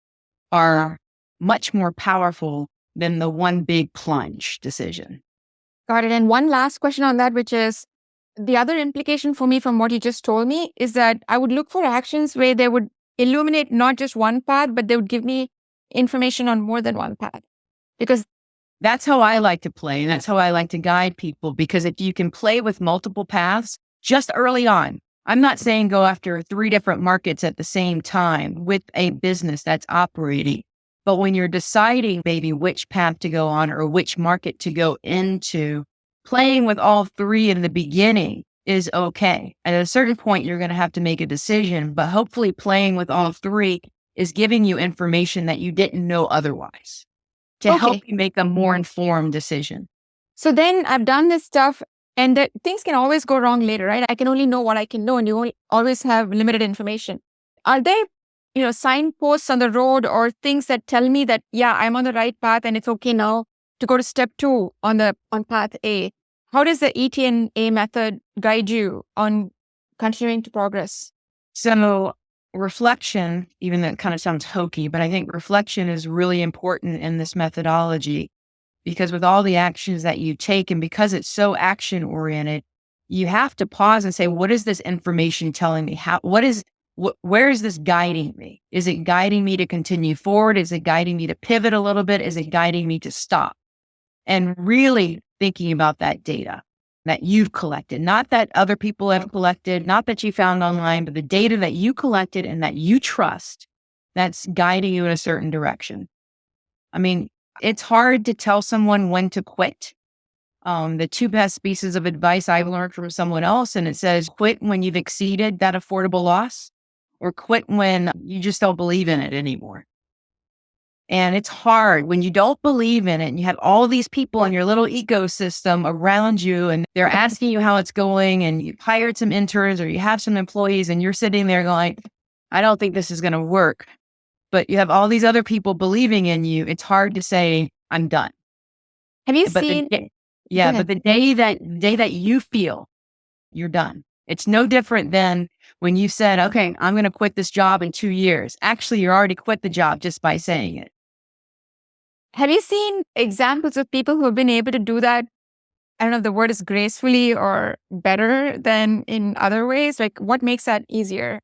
are much more powerful than the one big plunge decision. Got it. And one last question on that, which is the other implication for me from what you just told me is that I would look for actions where they would illuminate not just one path, but they would give me information on more than one path. Because that's how I like to play. And that's how I like to guide people. Because if you can play with multiple paths just early on, I'm not saying go after 3 different markets at the same time with a business that's operating. But when you're deciding maybe which path to go on or which market to go into, playing with all 3 in the beginning is okay. At a certain point, you're going to have to make a decision, but hopefully playing with all 3 is giving you information that you didn't know otherwise to help you make a more informed decision. So then I've done this stuff and things can always go wrong later, right? I can only know what I can know and you always have limited information. Are there signposts on the road or things that tell me that, yeah, I'm on the right path and it's okay now to go to step 2 on path A? How does the ET&A method guide you on continuing to progress? So reflection, even though it kind of sounds hokey, but I think reflection is really important in this methodology because with all the actions that you take and because it's so action oriented, you have to pause and say, what is this information telling me? What where is this guiding me? Is it guiding me to continue forward? Is it guiding me to pivot a little bit? Is it guiding me to stop? And really thinking about that data that you've collected, not that other people have collected, not that you found online, but the data that you collected and that you trust that's guiding you in a certain direction. I mean, it's hard to tell someone when to quit. The two best pieces of advice I've learned from someone else, and it says, quit when you've exceeded that affordable loss, or quit when you just don't believe in it anymore. And it's hard when you don't believe in it and you have all these people in your little ecosystem around you and they're asking you how it's going and you've hired some interns or you have some employees and you're sitting there going, I don't think this is going to work. But you have all these other people believing in you. It's hard to say, I'm done. Have you seen? But the day that you feel you're done, it's no different than when you said, okay, I'm going to quit this job in 2 years. Actually, you already quit the job just by saying it. Have you seen examples of people who have been able to do that? I don't know if the word is gracefully or better than in other ways. Like, what makes that easier?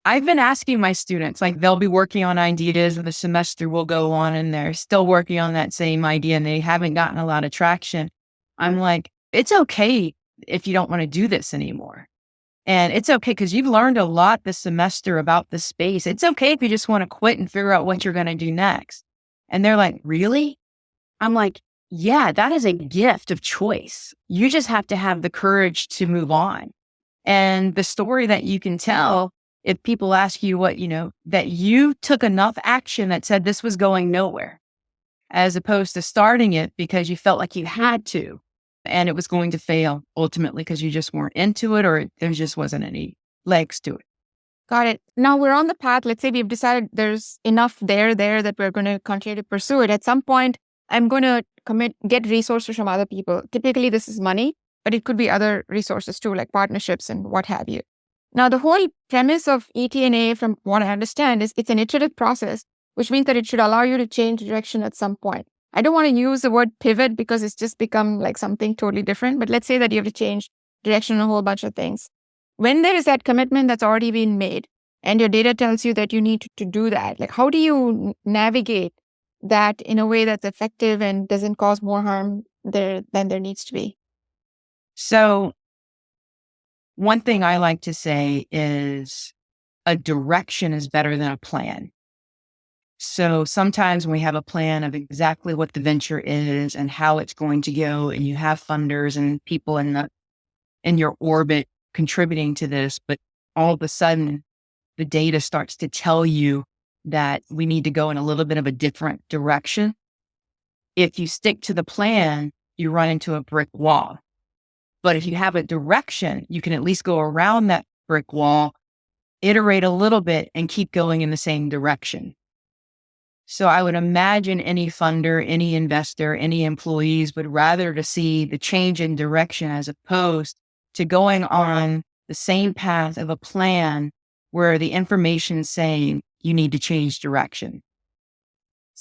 I've been asking my students, like they'll be working on ideas and the semester will go on and they're still working on that same idea and they haven't gotten a lot of traction. I'm like, it's okay if you don't want to do this anymore. And it's okay because you've learned a lot this semester about the space. It's okay if you just want to quit and figure out what you're going to do next. And they're like, really? I'm like, yeah, that is a gift of choice. You just have to have the courage to move on. And the story that you can tell, if people ask you what, that you took enough action that said this was going nowhere, as opposed to starting it because you felt like you had to, and it was going to fail ultimately because you just weren't into it or there just wasn't any legs to it. Got it. Now we're on the path. Let's say we've decided there's enough there that we're going to continue to pursue it. At some point, I'm going to get resources from other people. Typically, this is money, but it could be other resources too, like partnerships and what have you. Now, the whole premise of ET&A, from what I understand, is it's an iterative process, which means that it should allow you to change direction at some point. I don't want to use the word pivot because it's just become like something totally different. But let's say that you have to change direction on a whole bunch of things. When there is that commitment that's already been made and your data tells you that you need to do that, like how do you navigate that in a way that's effective and doesn't cause more harm than there needs to be? So one thing I like to say is a direction is better than a plan. So sometimes when we have a plan of exactly what the venture is and how it's going to go, and you have funders and people in your orbit contributing to this, but all of a sudden the data starts to tell you that we need to go in a little bit of a different direction. If you stick to the plan, you run into a brick wall. But if you have a direction, you can at least go around that brick wall, iterate a little bit, and keep going in the same direction. So I would imagine any funder, any investor, any employees would rather to see the change in direction as opposed to going on the same path of a plan where the information is saying you need to change direction.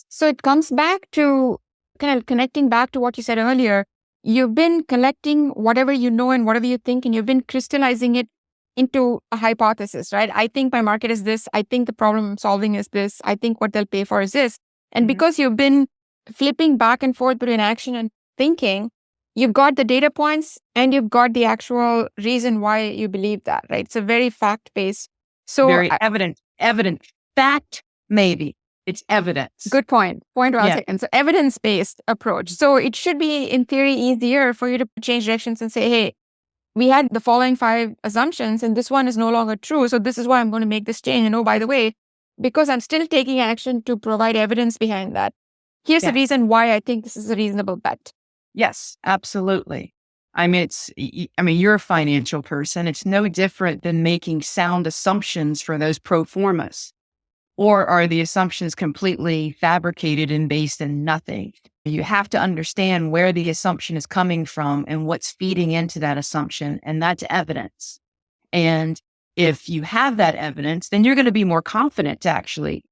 So it comes back to kind of connecting back to what you said earlier. You've been collecting whatever you know and whatever you think, and you've been crystallizing it into a hypothesis, right? I think my market is this. I think the problem I'm solving is this. I think what they'll pay for is this. And because you've been flipping back and forth between action and thinking, you've got the data points and you've got the actual reason why you believe that, right? It's a very fact-based. So very evident, fact, maybe. It's evidence. Good point. Point well taken. So evidence-based approach. So it should be, in theory, easier for you to change directions and say, hey, we had the following 5 assumptions and this one is no longer true. So this is why I'm going to make this change. And oh, by the way, because I'm still taking action to provide evidence behind that, here's the reason why I think this is a reasonable bet. Yes, absolutely. I mean, you're a financial person. It's no different than making sound assumptions for those pro formas. Or are the assumptions completely fabricated and based in nothing? You have to understand where the assumption is coming from and what's feeding into that assumption, and that's evidence. And if you have that evidence, then you're going to be more confident to actually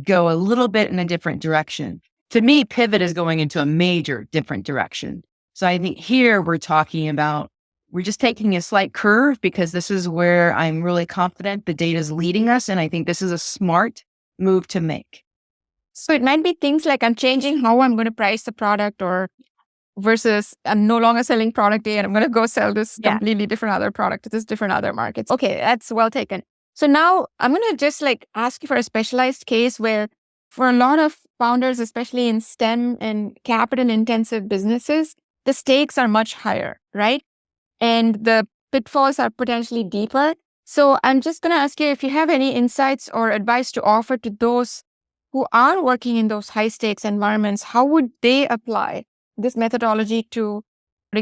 go a little bit in a different direction. To me, pivot is going into a major different direction. So I think here we're talking about We're just taking a slight curve because this is where I'm really confident the data is leading us. And I think this is a smart move to make. So it might be things like I'm changing how I'm going to price the product, or versus I'm no longer selling product A and I'm going to go sell this completely different other product to this different other markets. Okay, that's well taken. So now I'm going to just like ask you for a specialized case where for a lot of founders, especially in STEM and capital intensive businesses, the stakes are much higher, right? And the pitfalls are potentially deeper. So I'm just going to ask you if you have any insights or advice to offer to those who are working in those high stakes environments. How would they apply this methodology to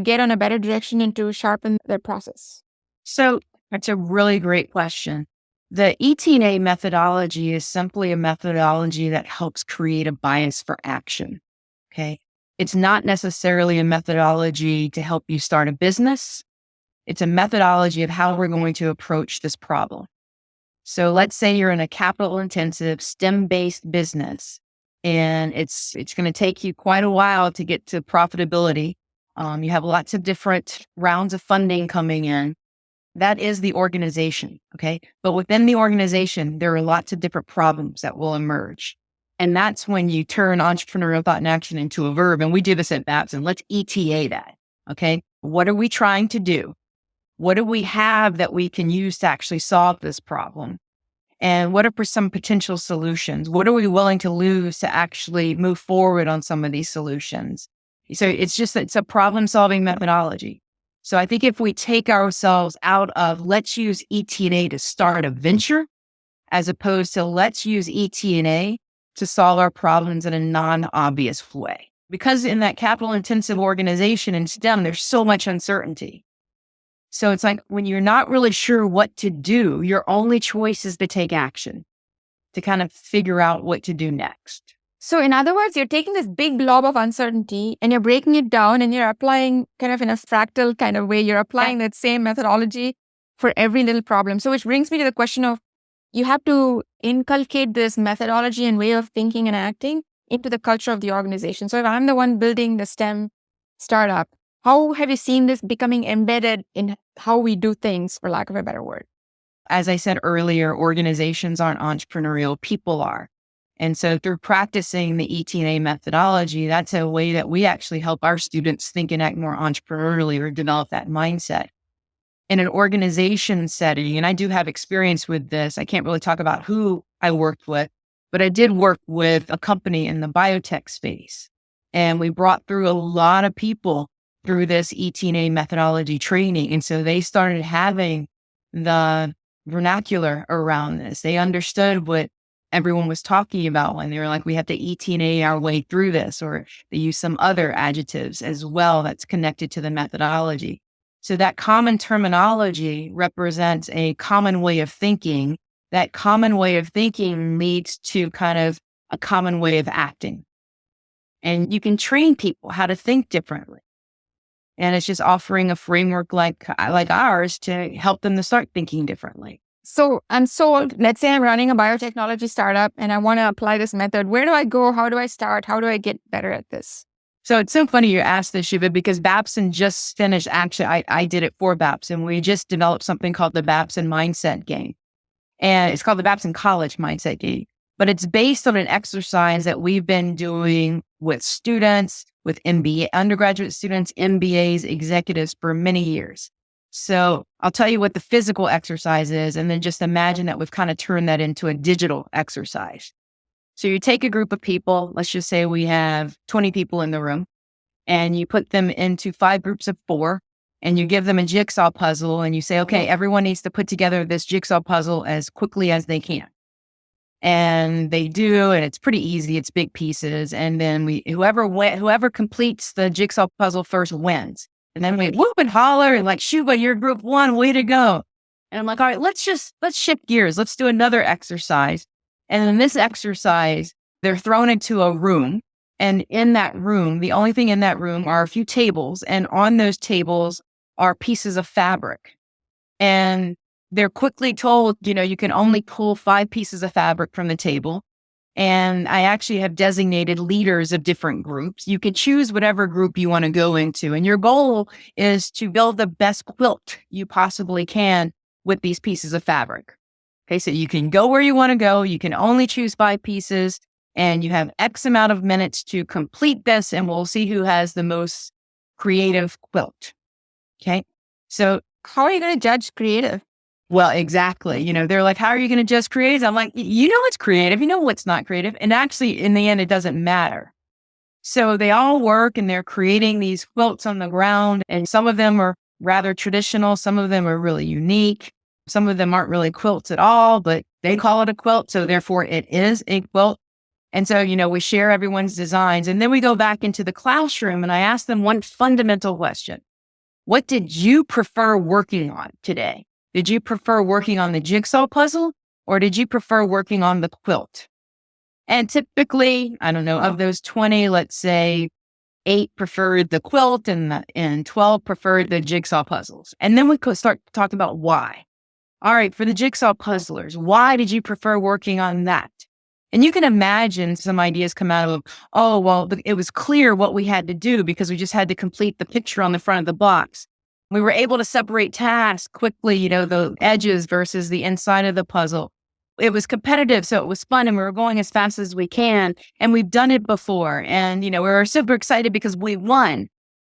get on a better direction and to sharpen their process? So that's a really great question. The ET&A methodology is simply a methodology that helps create a bias for action. Okay. It's not necessarily a methodology to help you start a business. It's a methodology of how we're going to approach this problem. So let's say you're in a capital intensive STEM-based business, and it's going to take you quite a while to get to profitability. You have lots of different rounds of funding coming in. That is the organization, okay? But within the organization, there are lots of different problems that will emerge. And that's when you turn entrepreneurial thought and action into a verb. And we do this at Babson. Let's ETA that, okay? What are we trying to do? What do we have that we can use to actually solve this problem? And what are some potential solutions? What are we willing to lose to actually move forward on some of these solutions? So it's a problem-solving methodology. So I think if we take ourselves out of let's use ET&A to start a venture, as opposed to let's use ET&A to solve our problems in a non-obvious way. Because in that capital-intensive organization in STEM, there's so much uncertainty. So it's like when you're not really sure what to do, your only choice is to take action, to kind of figure out what to do next. So in other words, you're taking this big blob of uncertainty and you're breaking it down and you're applying kind of in a fractal kind of way, you're applying that same methodology for every little problem. So which brings me to the question of you have to inculcate this methodology and way of thinking and acting into the culture of the organization. So if I'm the one building the STEM startup, how have you seen this becoming embedded in how we do things, for lack of a better word? As I said earlier, organizations aren't entrepreneurial, people are. And so through practicing the ET&A methodology, that's a way that we actually help our students think and act more entrepreneurially or develop that mindset. In an organization setting, and I do have experience with this, I can't really talk about who I worked with, but I did work with a company in the biotech space. And we brought through a lot of people through this ET&A methodology training. And so they started having the vernacular around this. They understood what everyone was talking about when they were like, we have to ET&A our way through this, or they use some other adjectives as well that's connected to the methodology. So that common terminology represents a common way of thinking. That common way of thinking leads to kind of a common way of acting. And you can train people how to think differently. And it's just offering a framework like ours to help them to start thinking differently. So I'm sold. Let's say I'm running a biotechnology startup and I want to apply this method. Where do I go? How do I start? How do I get better at this? So it's so funny you asked this, Shiva, because Babson just finished. Actually, I did it for Babson. We just developed something called the Babson Mindset Game. And it's called the Babson College Mindset Game. But it's based on an exercise that we've been doing with students, with MBA, undergraduate students, MBAs, executives for many years. So I'll tell you what the physical exercise is, and then just imagine that we've kind of turned that into a digital exercise. So you take a group of people, let's just say we have 20 people in the room, and you put them into 5 groups of 4, and you give them a jigsaw puzzle, and you say, okay, everyone needs to put together this jigsaw puzzle as quickly as they can. And they do, and it's pretty easy. It's big pieces. And then whoever completes the jigsaw puzzle first wins. And then we whoop and holler and like, Shuba, you're group 1, way to go. And I'm like, all right, let's shift gears. Let's do another exercise. And in this exercise, they're thrown into a room. And in that room, the only thing in that room are a few tables. And on those tables are pieces of fabric. And they're quickly told, you can only pull 5 pieces of fabric from the table. And I actually have designated leaders of different groups. You can choose whatever group you want to go into. And your goal is to build the best quilt you possibly can with these pieces of fabric. Okay, so you can go where you want to go. You can only choose 5 pieces, and you have X amount of minutes to complete this, and we'll see who has the most creative quilt. Okay, so How are you going to judge creative? well, exactly. They're like, how are you going to judge creative? I'm like, you know what's creative, you know what's not creative. And actually, in the end, it doesn't matter. So they all work and they're creating these quilts on the ground. And some of them are rather traditional. Some of them are really unique. Some of them aren't really quilts at all, but they call it a quilt. So therefore, it is a quilt. And so, we share everyone's designs. And then we go back into the classroom and I ask them one fundamental question. What did you prefer working on today? Did you prefer working on the jigsaw puzzle or did you prefer working on the quilt? And typically, I don't know, of those 20, let's say 8 preferred the quilt and 12 preferred the jigsaw puzzles. And then we could start talking about why. All right, for the jigsaw puzzlers, why did you prefer working on that? And you can imagine some ideas come out of, oh, well, it was clear what we had to do because we just had to complete the picture on the front of the box. We were able to separate tasks quickly, the edges versus the inside of the puzzle. It was competitive, so it was fun, and we were going as fast as we can. And we've done it before. And, we were super excited because we won.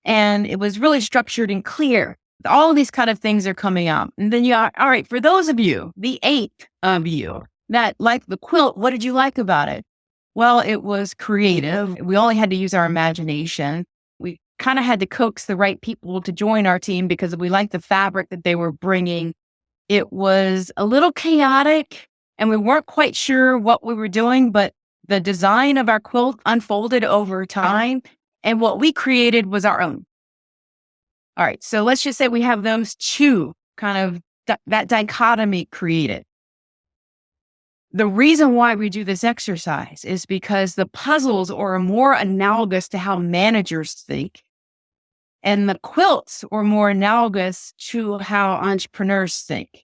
And it was really structured and clear. All of these kind of things are coming up. And then all right, for those of you, the 8 of you that like the quilt, what did you like about it? Well, it was creative. We only had to use our imagination. We kind of had to coax the right people to join our team because we liked the fabric that they were bringing. It was a little chaotic and we weren't quite sure what we were doing, but the design of our quilt unfolded over time and what we created was our own. All right, so let's just say we have those 2 kind of that dichotomy created. The reason why we do this exercise is because the puzzles are more analogous to how managers think, and the quilts are more analogous to how entrepreneurs think.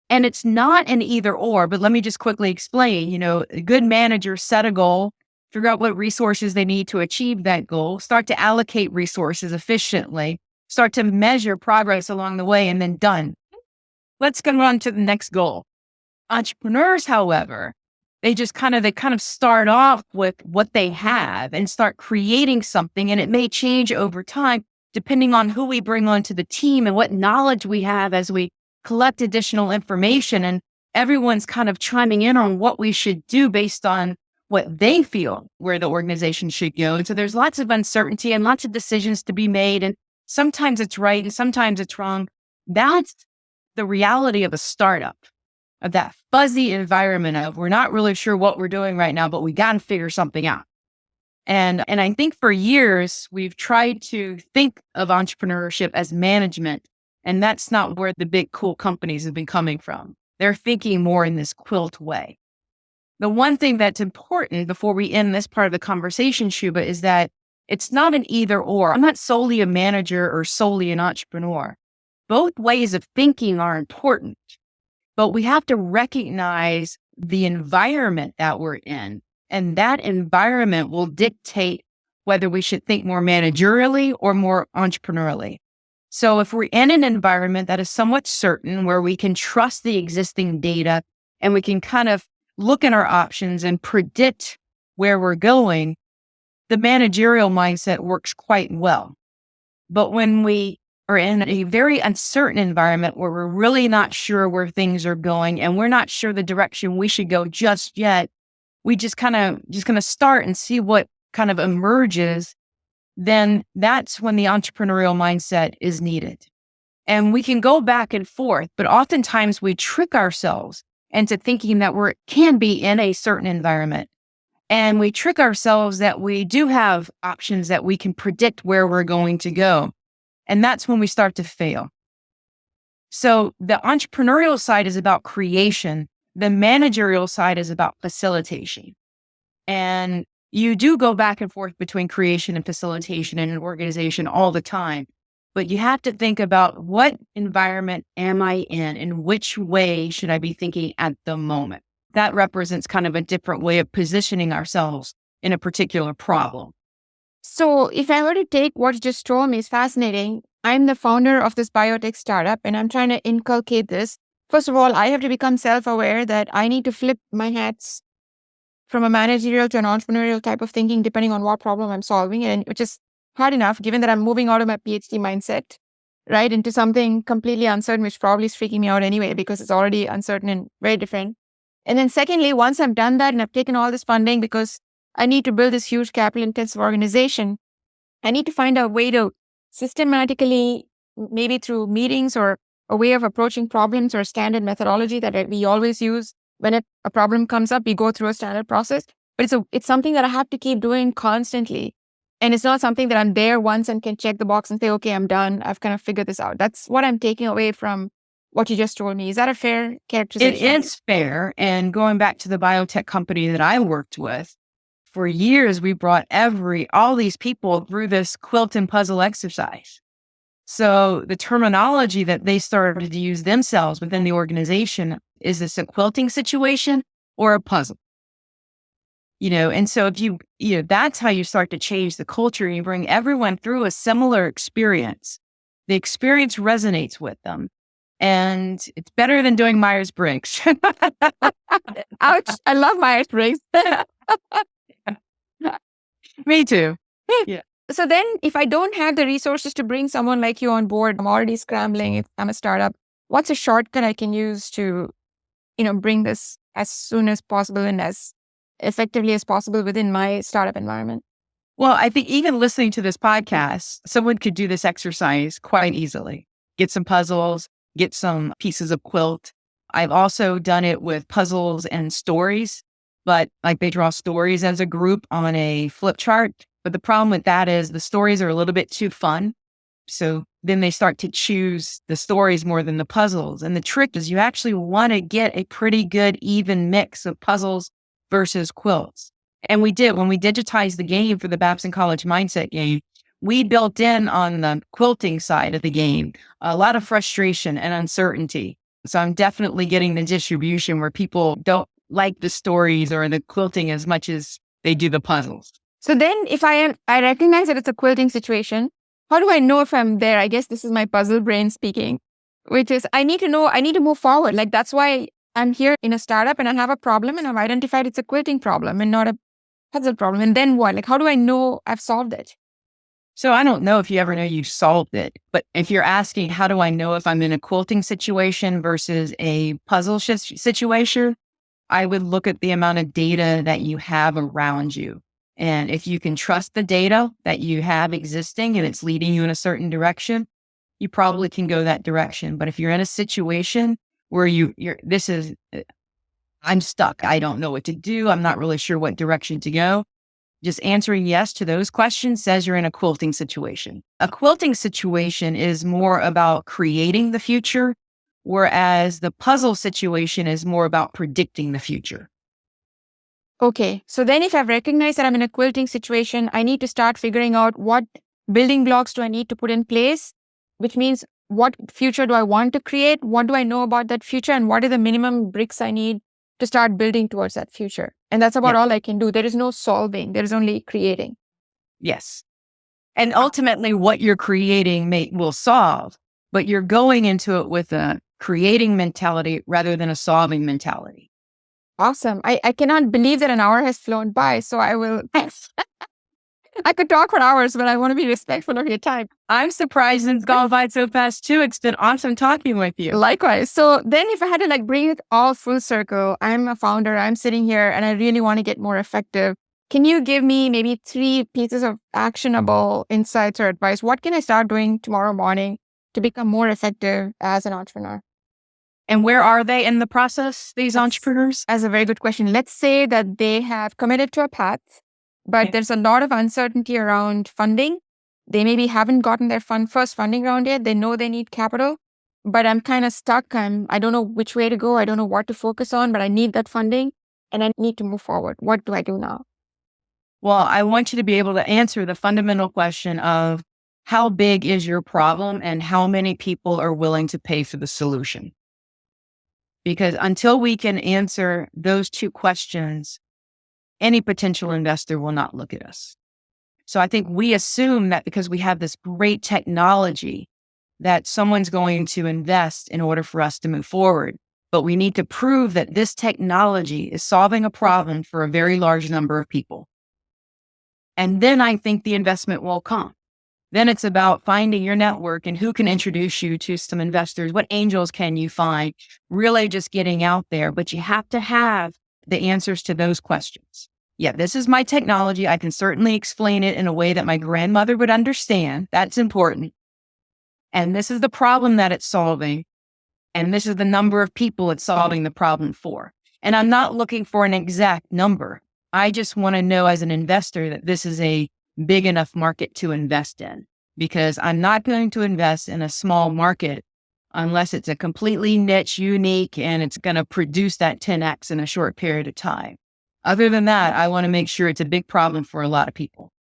And it's not an either or, but let me just quickly explain. A good manager set a goal, figure out what resources they need to achieve that goal, start to allocate resources efficiently, start to measure progress along the way, and then done. Let's go on to the next goal. Entrepreneurs, however, they kind of start off with what they have and start creating something, and it may change over time depending on who we bring onto the team and what knowledge we have as we collect additional information. And everyone's kind of chiming in on what we should do based on what they feel where the organization should go. And so there's lots of uncertainty and lots of decisions to be made. And sometimes it's right and sometimes it's wrong. That's the reality of a startup, of that fuzzy environment of we're not really sure what we're doing right now, but we got to figure something out. And I think for years, we've tried to think of entrepreneurship as management. And that's not where the big cool companies have been coming from. They're thinking more in this quilt way. The one thing that's important before we end this part of the conversation, Shubha, is that it's not an either or. I'm not solely a manager or solely an entrepreneur. Both ways of thinking are important, but we have to recognize the environment that we're in. And that environment will dictate whether we should think more managerially or more entrepreneurially. So if we're in an environment that is somewhat certain, where we can trust the existing data and we can kind of look at our options and predict where we're going, the managerial mindset works quite well. But when we are in a very uncertain environment where we're really not sure where things are going and we're not sure the direction we should go just yet, we just kind of going to start and see what kind of emerges, then that's when the entrepreneurial mindset is needed. And we can go back and forth, but oftentimes we trick ourselves into thinking that we can be in a certain environment. And we trick ourselves that we do have options that we can predict where we're going to go. And that's when we start to fail. So the entrepreneurial side is about creation. The managerial side is about facilitation. And you do go back and forth between creation and facilitation in an organization all the time. But you have to think about what environment am I in and which way should I be thinking at the moment. that represents kind of a different way of positioning ourselves in a particular problem. So if I were to take what you just told me is fascinating, I'm the founder of this biotech startup and I'm trying to inculcate this. First of all, I have to become self-aware that I need to flip my hats from a managerial to an entrepreneurial type of thinking, depending on what problem I'm solving, and which is hard enough given that I'm moving out of my PhD mindset, right, into something completely uncertain, which probably is freaking me out anyway, because it's already uncertain and very different. And then secondly, once I've done that and I've taken all this funding because I need to build this huge capital intensive organization, I need to find a way to systematically, maybe through meetings or a way of approaching problems or a standard methodology that we always use. When a problem comes up, we go through a standard process, but it's something that I have to keep doing constantly. And it's not something that I'm there once and can check the box and say, okay, I'm done. I've kind of figured this out. That's what I'm taking away from what you just told me. Is that a fair characterization? It is fair. And going back to the biotech company that I worked with, for years, we brought all these people through this quilt and puzzle exercise. So the terminology that they started to use themselves within the organization, is this a quilting situation or a puzzle? And so if that's how you start to change the culture. You bring everyone through a similar experience. The experience resonates with them. And it's better than doing Myers-Briggs. Ouch. I love Myers-Briggs. Me too. Yeah. So then if I don't have the resources to bring someone like you on board, I'm already scrambling, if I'm a startup, what's a shortcut I can use to, bring this as soon as possible and as effectively as possible within my startup environment? Well, I think even listening to this podcast, someone could do this exercise quite easily. Get some puzzles, get some pieces of quilt. I've also done it with puzzles and stories, but like they draw stories as a group on a flip chart. But the problem with that is the stories are a little bit too fun. So then they start to choose the stories more than the puzzles. And the trick is you actually want to get a pretty good even mix of puzzles versus quilts. And we did, when we digitized the game for the Babson College mindset game, we built in on the quilting side of the game a lot of frustration and uncertainty. So I'm definitely getting the distribution where people don't like the stories or the quilting as much as they do the puzzles. So then if I recognize that it's a quilting situation, how do I know if I'm there? I guess this is my puzzle brain speaking, which is I need to move forward. Like that's why I'm here in a startup and I have a problem and I've identified it's a quilting problem and not a puzzle problem. And then what? Like, how do I know I've solved it? So I don't know if you ever know you've solved it, but if you're asking, how do I know if I'm in a quilting situation versus a puzzle situation, I would look at the amount of data that you have around you. And if you can trust the data that you have existing and it's leading you in a certain direction, you probably can go that direction. But if you're in a situation where I'm stuck, I don't know what to do, I'm not really sure what direction to go, just answering yes to those questions says you're in a quilting situation. A quilting situation is more about creating the future, whereas the puzzle situation is more about predicting the future. Okay, so then if I've recognized that I'm in a quilting situation, I need to start figuring out what building blocks do I need to put in place, which means what future do I want to create? What do I know about that future? And what are the minimum bricks I need to start building towards that future? And that's about all I can do. There is no solving. There is only creating. Yes. And ultimately what you're creating will solve, but you're going into it with a creating mentality rather than a solving mentality. Awesome. I cannot believe that an hour has flown by. So I will, I could talk for hours, but I want to be respectful of your time. I'm surprised it's gone by so fast too. It's been awesome talking with you. Likewise. So then if I had to bring it all full circle, I'm a founder, I'm sitting here and I really want to get more effective. Can you give me maybe 3 pieces of actionable insights or advice? What can I start doing tomorrow morning to become more effective as an entrepreneur? And where are they in the process, these entrepreneurs? That's a very good question. Let's say that they have committed to a path, but there's a lot of uncertainty around funding. They maybe haven't gotten their first funding round yet. They know they need capital, but I'm kind of stuck. I don't know which way to go. I don't know what to focus on, but I need that funding and I need to move forward. What do I do now? Well, I want you to be able to answer the fundamental question of how big is your problem and how many people are willing to pay for the solution? Because until we can answer those two questions, any potential investor will not look at us. So I think we assume that because we have this great technology, that someone's going to invest in order for us to move forward. But we need to prove that this technology is solving a problem for a very large number of people. And then I think the investment will come. Then it's about finding your network and who can introduce you to some investors. What angels can you find? Really just getting out there. But you have to have the answers to those questions. Yeah, this is my technology. I can certainly explain it in a way that my grandmother would understand. That's important. And this is the problem that it's solving. And this is the number of people it's solving the problem for. And I'm not looking for an exact number. I just want to know as an investor that this is a big enough market to invest in, because I'm not going to invest in a small market unless it's a completely niche, unique, and it's going to produce that 10x in a short period of time. Other than that, I want to make sure it's a big problem for a lot of people.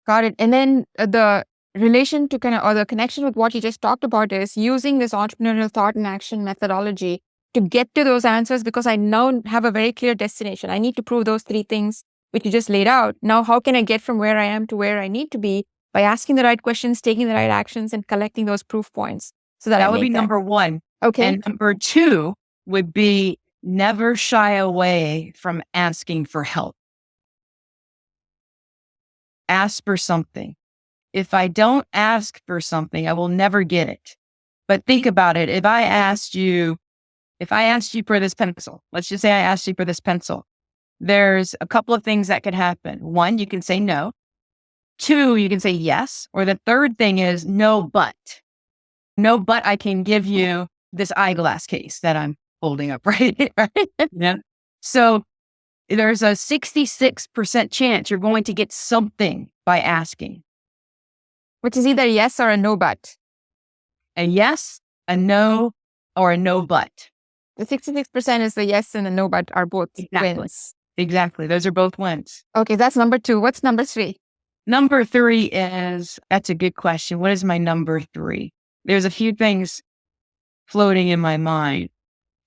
Got it. And then the relation to or the connection with what you just talked about is using this entrepreneurial thought and action methodology to get to those answers, because I now have a very clear destination. I need to prove those three things which you just laid out. Now, how can I get from where I am to where I need to be? By asking the right questions, taking the right actions, and collecting those proof points. So that would be number one. Okay. And number two would be never shy away from asking for help. Ask for something. If I don't ask for something, I will never get it. But think about it. If I asked you for this pencil, let's just say I asked you for this pencil, there's a couple of things that could happen. One, you can say no. Two, you can say yes. Or the third thing is no, but I can give you this eyeglass case that I'm holding up right. Yeah. So there's a 66% chance you're going to get something by asking. Which is either yes or a no, but. A yes, a no, or a no, but. The 66% is the yes and the no, but are both wins. Exactly. Those are both wins. Okay, that's number two. What's number three? Number three is, that's a good question. What is my number three? There's a few things floating in my mind.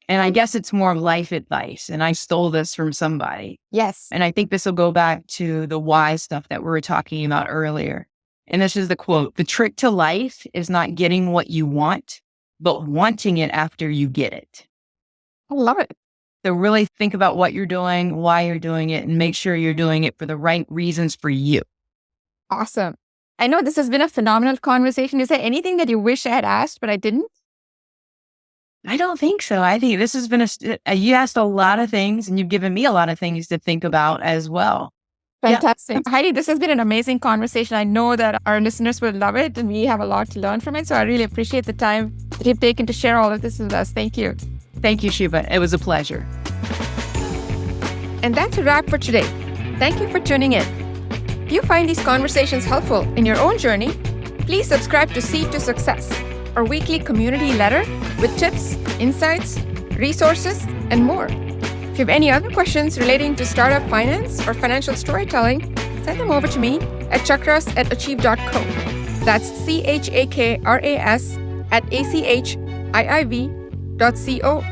And I guess it's more life advice. And I stole this from somebody. Yes. And I think this will go back to the why stuff that we were talking about earlier. And this is the quote: "The trick to life is not getting what you want, but wanting it after you get it." I love it. So really think about what you're doing, why you're doing it, and make sure you're doing it for the right reasons for you. Awesome. I know this has been a phenomenal conversation. Is there anything that you wish I had asked, but I didn't? I don't think so. I think this has been you asked a lot of things, and you've given me a lot of things to think about as well. Fantastic. Yeah. Heidi, this has been an amazing conversation. I know that our listeners will love it, and we have a lot to learn from it. So I really appreciate the time that you've taken to share all of this with us. Thank you. Thank you, Shiva. It was a pleasure. And that's a wrap for today. Thank you for tuning in. If you find these conversations helpful in your own journey, please subscribe to Seed to Success, our weekly community letter with tips, insights, resources, and more. If you have any other questions relating to startup finance or financial storytelling, send them over to me at chakras@achieve.co. That's chakras@achiiv.co.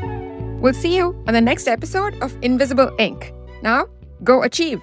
We'll see you on the next episode of Invisible Ink. Now, go achieve.